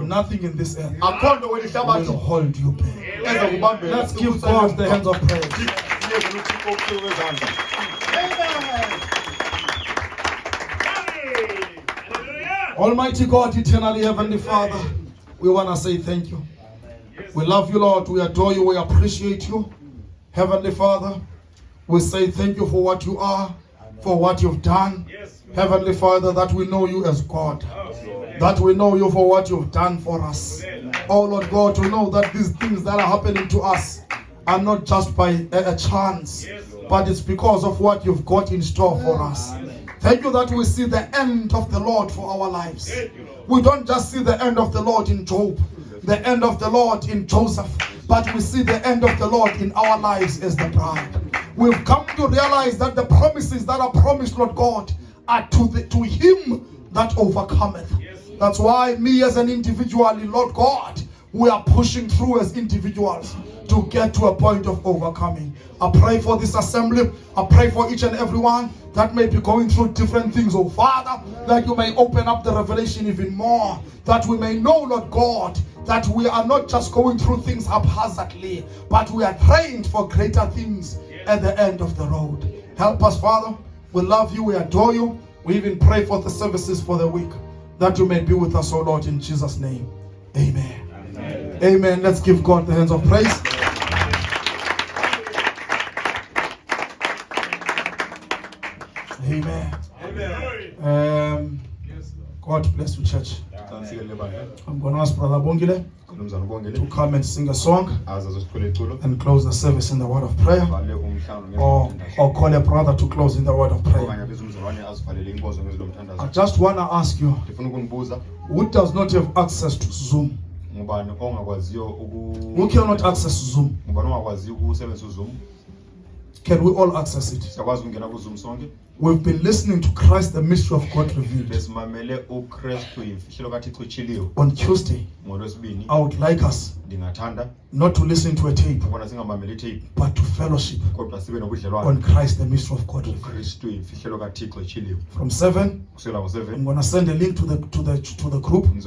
nothing in this earth will hold you back. Let's give God the hands of praise. Almighty God, eternally Heavenly Father, we want to say thank you. We love you, Lord. We adore you. We appreciate you. Heavenly Father, we say thank you for what you are, for what you've done. Heavenly Father, that we know you as God. That we know you for what you've done for us. Oh Lord God, to know that these things that are happening to us are not just by a chance, but it's because of what you've got in store for us. Thank you that we see the end of the Lord for our lives. We don't just see the end of the Lord in Job, the end of the Lord in Joseph, but we see the end of the Lord in our lives as the bride. We've come to realize that the promises that are promised, Lord God, are to him that overcometh. That's why me as an individual, Lord God, we are pushing through as individuals to get to a point of overcoming. I pray for this assembly. I pray for each and every one that may be going through different things, oh Father, that you may open up the revelation even more, that we may know, Lord God, that we are not just going through things haphazardly, but we are trained for greater things at the end of the road. Help us, Father. We love you, we adore you. We even pray for the services for the week, that you may be with us, oh Lord, in Jesus' name. Amen. Amen. Amen. Let's give God the hands of praise. Amen. Amen. God bless you, church. I'm going to ask Brother Bongile to come and sing a song and close the service in the word of prayer, or call a brother to close in the word of prayer. I just want to ask you, who does not have access to Zoom? Who cannot access Zoom? Can we all access it? We've been listening to Christ, the mystery of God revealed. On Tuesday, I would like us not to listen to a tape, but to fellowship on Christ, the mystery of God revealed. From 7, I'm going to send a link to the group. We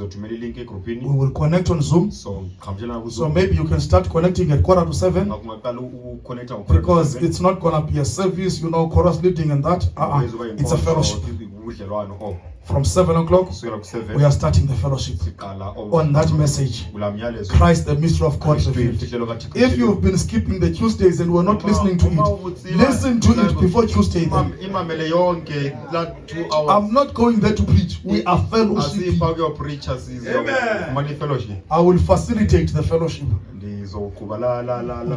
will connect on Zoom. So maybe you can start connecting at 6:45, because it's not going to be a service, chorus leading and that. It's a fellowship. From 7 o'clock, we are starting the fellowship on that message, Christ, the mystery of God revealed. If you've been skipping the Tuesdays and we're not listening to it, listen to it before Tuesday then. I'm not going there to preach. We are fellowship. I will facilitate the fellowship,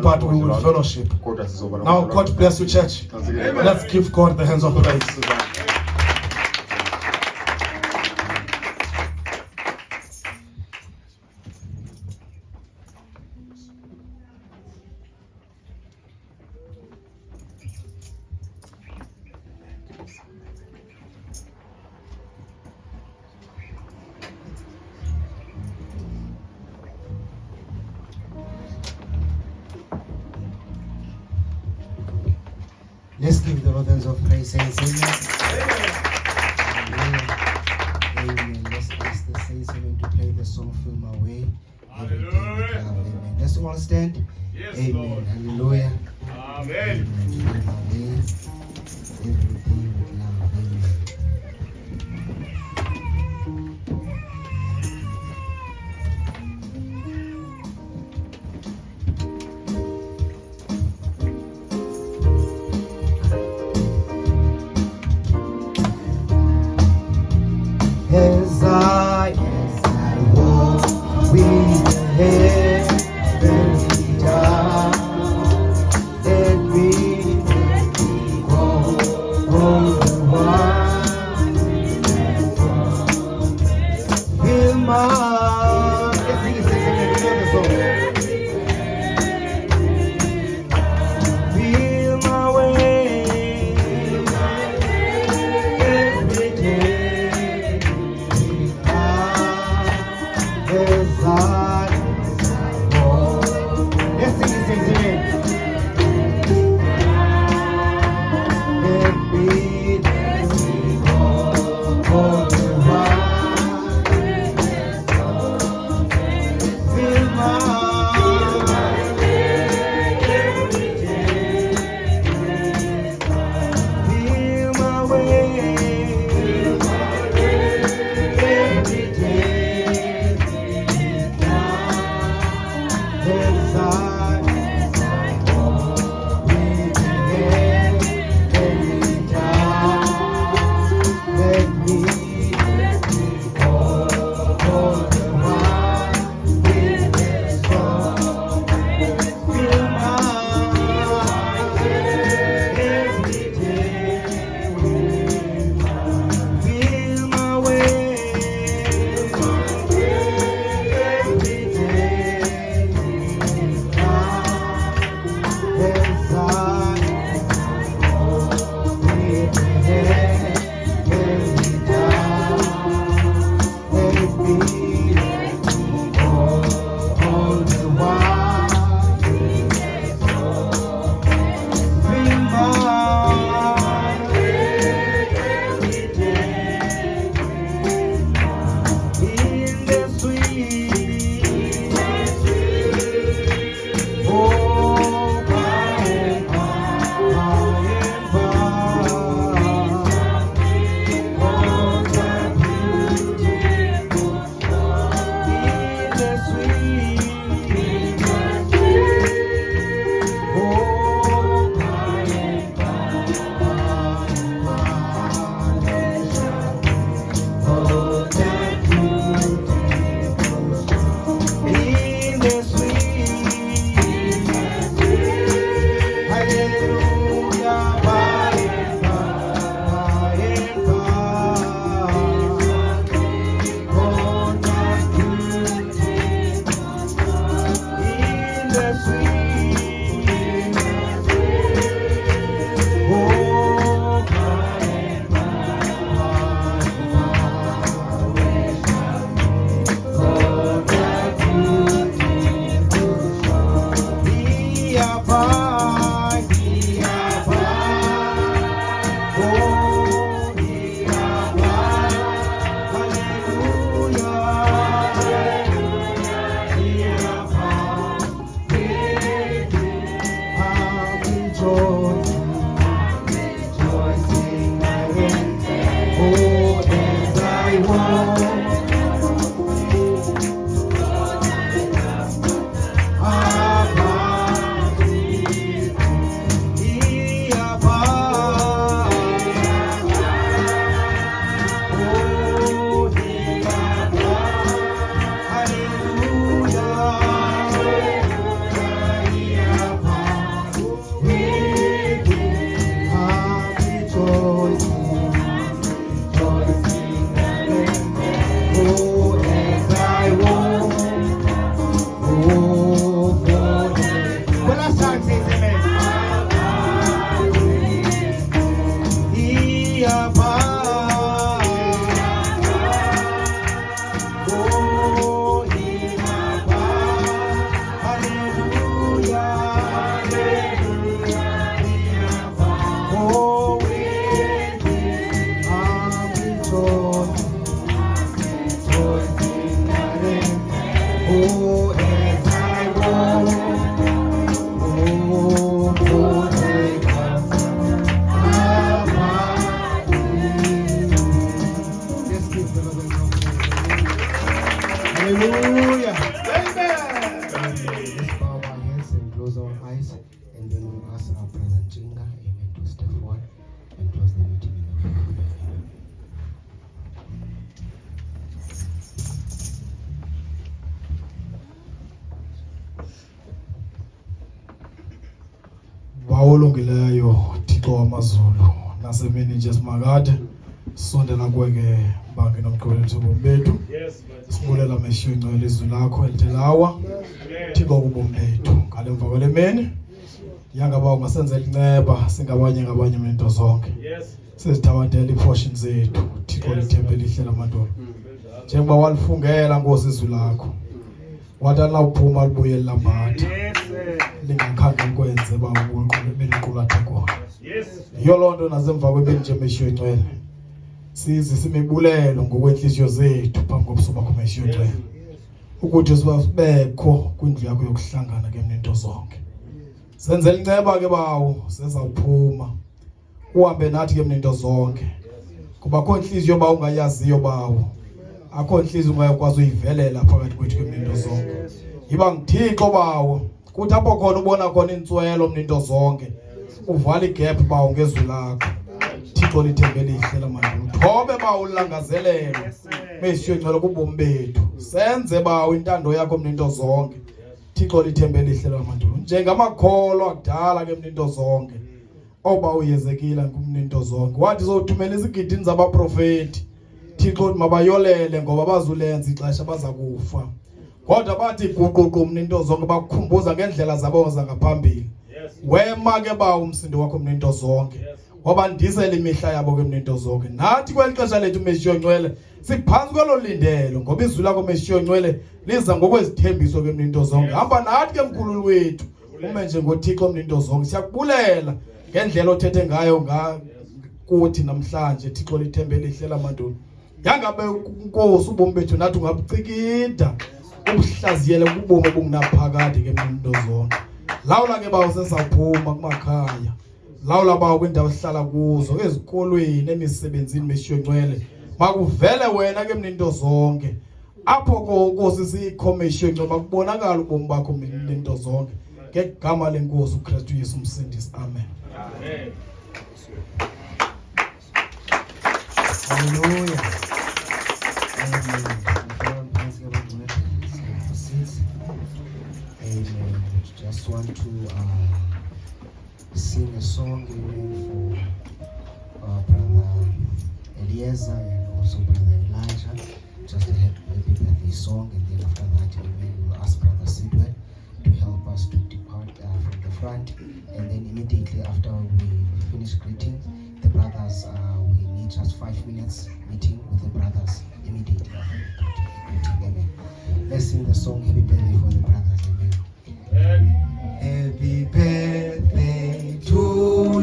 but we will fellowship. Now, God bless you, church. Let's give God the hands of praise. Let's give the Lord hands of praise. Amen. Amen. Let's ask the saints to play the song "Fill My Way." Every day with love. Amen. Let's all stand. Yes, Amen. Lord. Hallelujah. Amen. Fill my way. Every day with love. Amen. As I walk with the heavens down, let me go on the wide. Fill my Fill my way every day. Hallelujah. Amen. Let's bow our heads and close our eyes, and then we'll ask our brother Jinga, amen, to step forward and close the meeting in the word of prayer. Wawulungileyo Thixo wamazulu nasemini nje simakade sondela kweke bange nomqolethu bombetu sibulela meshiyo ingcwele izwi lakho elitelawa Thixo kubombetu ngale mva kwelemeni yangaba ungasenzela inceba singabanye ngabanye into zonke sizithabathela iportion zethu Thixo lithembe lihle lamadolo njengoba walifungela Nkosi izwi lakho wathi alawuphuma libuye lambatha lingakhange kwenze bawunkulu beliqulathe khona iyo lonto nasemva kwebeni nje meshiyo ingcwele sizi simibulelo ngokwenhliziyo zethu phambi kobusuku bakho meshiyo ingcwele ukuthi sibekho kwindlu yakho yokuhlangana ke nento zonke senzele inceba ke bawo sezawuphuma uhambe nathi ke nento zonke kuba khona inhliziyo bawo ungayaziyo bawo akho inhliziyo ungayakwazi uyivelela phakathi kwethu ke nento zonke yiba ngithixo bawo kuthi apho khona ubona khona intswelo mninto zonke uvala igap bawo ngezwi lakho Thixo lithembe lihle lamandulo thobe bawo ulangazelelo meshiyo ngcwele kubomi bethu senze bawo intando yakho mninto zonke Thixo lithembe lihle lamandulo njengamakholwa akudala ke mninto zonke oba uyezekile kumninto zonke wathi zothumela izigidini zabaprofeti Thixo mabayolele ngoba bazulenza ixesha baza kufa kodwa bathi guququ mninto zonke bakukhumbuza ngendlela zabo zangaphambili wema ke ba umsindo wakho mninto zonke wabandisela imihla yabo ke mninto zonke nathi kwelixesha lethu meshiyo ngcwele siphansi kwelolindelo ngoba izwi lakho meshiyo ngcwele liza ngokwezithembiso ke mninto zonke hamba nathi ke mkhululi wethu ume nje ngoThixo mninto zonke siyakubulela ngendlela othethe ngayo kuthi namhlanje Thixo lithembe lihle lamandulo yangabe Nkosi ubomi bethu nathi ungabucikida ubuhlaziyele kubomi obungunaphakade ke mninto zonke lawula ke bawo sesawuphuma kumakhaya lawula bawo kwindawo sihlala kuzo ezikolweni emisebenzini meshiyo ngcwele makuvele wena ke mninto zonke apho Nkosi sikho meshiyo ngcwele makubonakala ubomi bakho mninto zonke ngegama lenkosi uKristu Yesu umsindisi amen. Amen. Hallelujah. Amen. Just want to sing a song for Brother Eliezer and also Brother Elijah. Just a happy birthday song, and then after that, we will ask Brother Sivuyile to help us to depart from the front, and then immediately after we finish greeting the brothers, we need just 5 minutes meeting with the brothers immediately after the greeting. Amen. Let's sing the song Happy Birthday for the brothers. Amen. Happy birthday to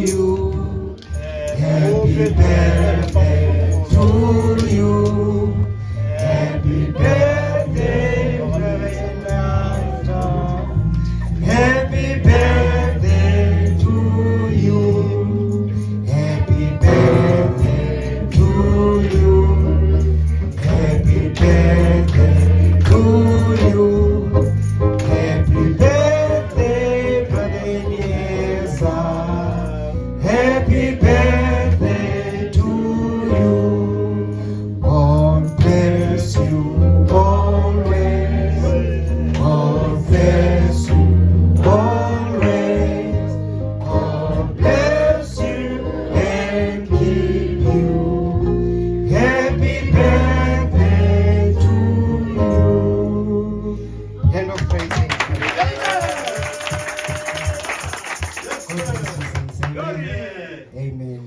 you. Happy birthday to you. Happy birthday, happy birthday to you. Happy birthday to you. Happy birthday to you. Happy birthday, Brother Eliezer. Happy birthday to you. God bless you always. God bless you always. God bless you and keep you. Happy birthday to you. End of praise. Amen.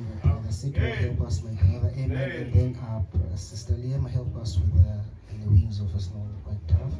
The sick will help us, my brother. Amen. And then Sister Liam help us with the wings of a small white dove.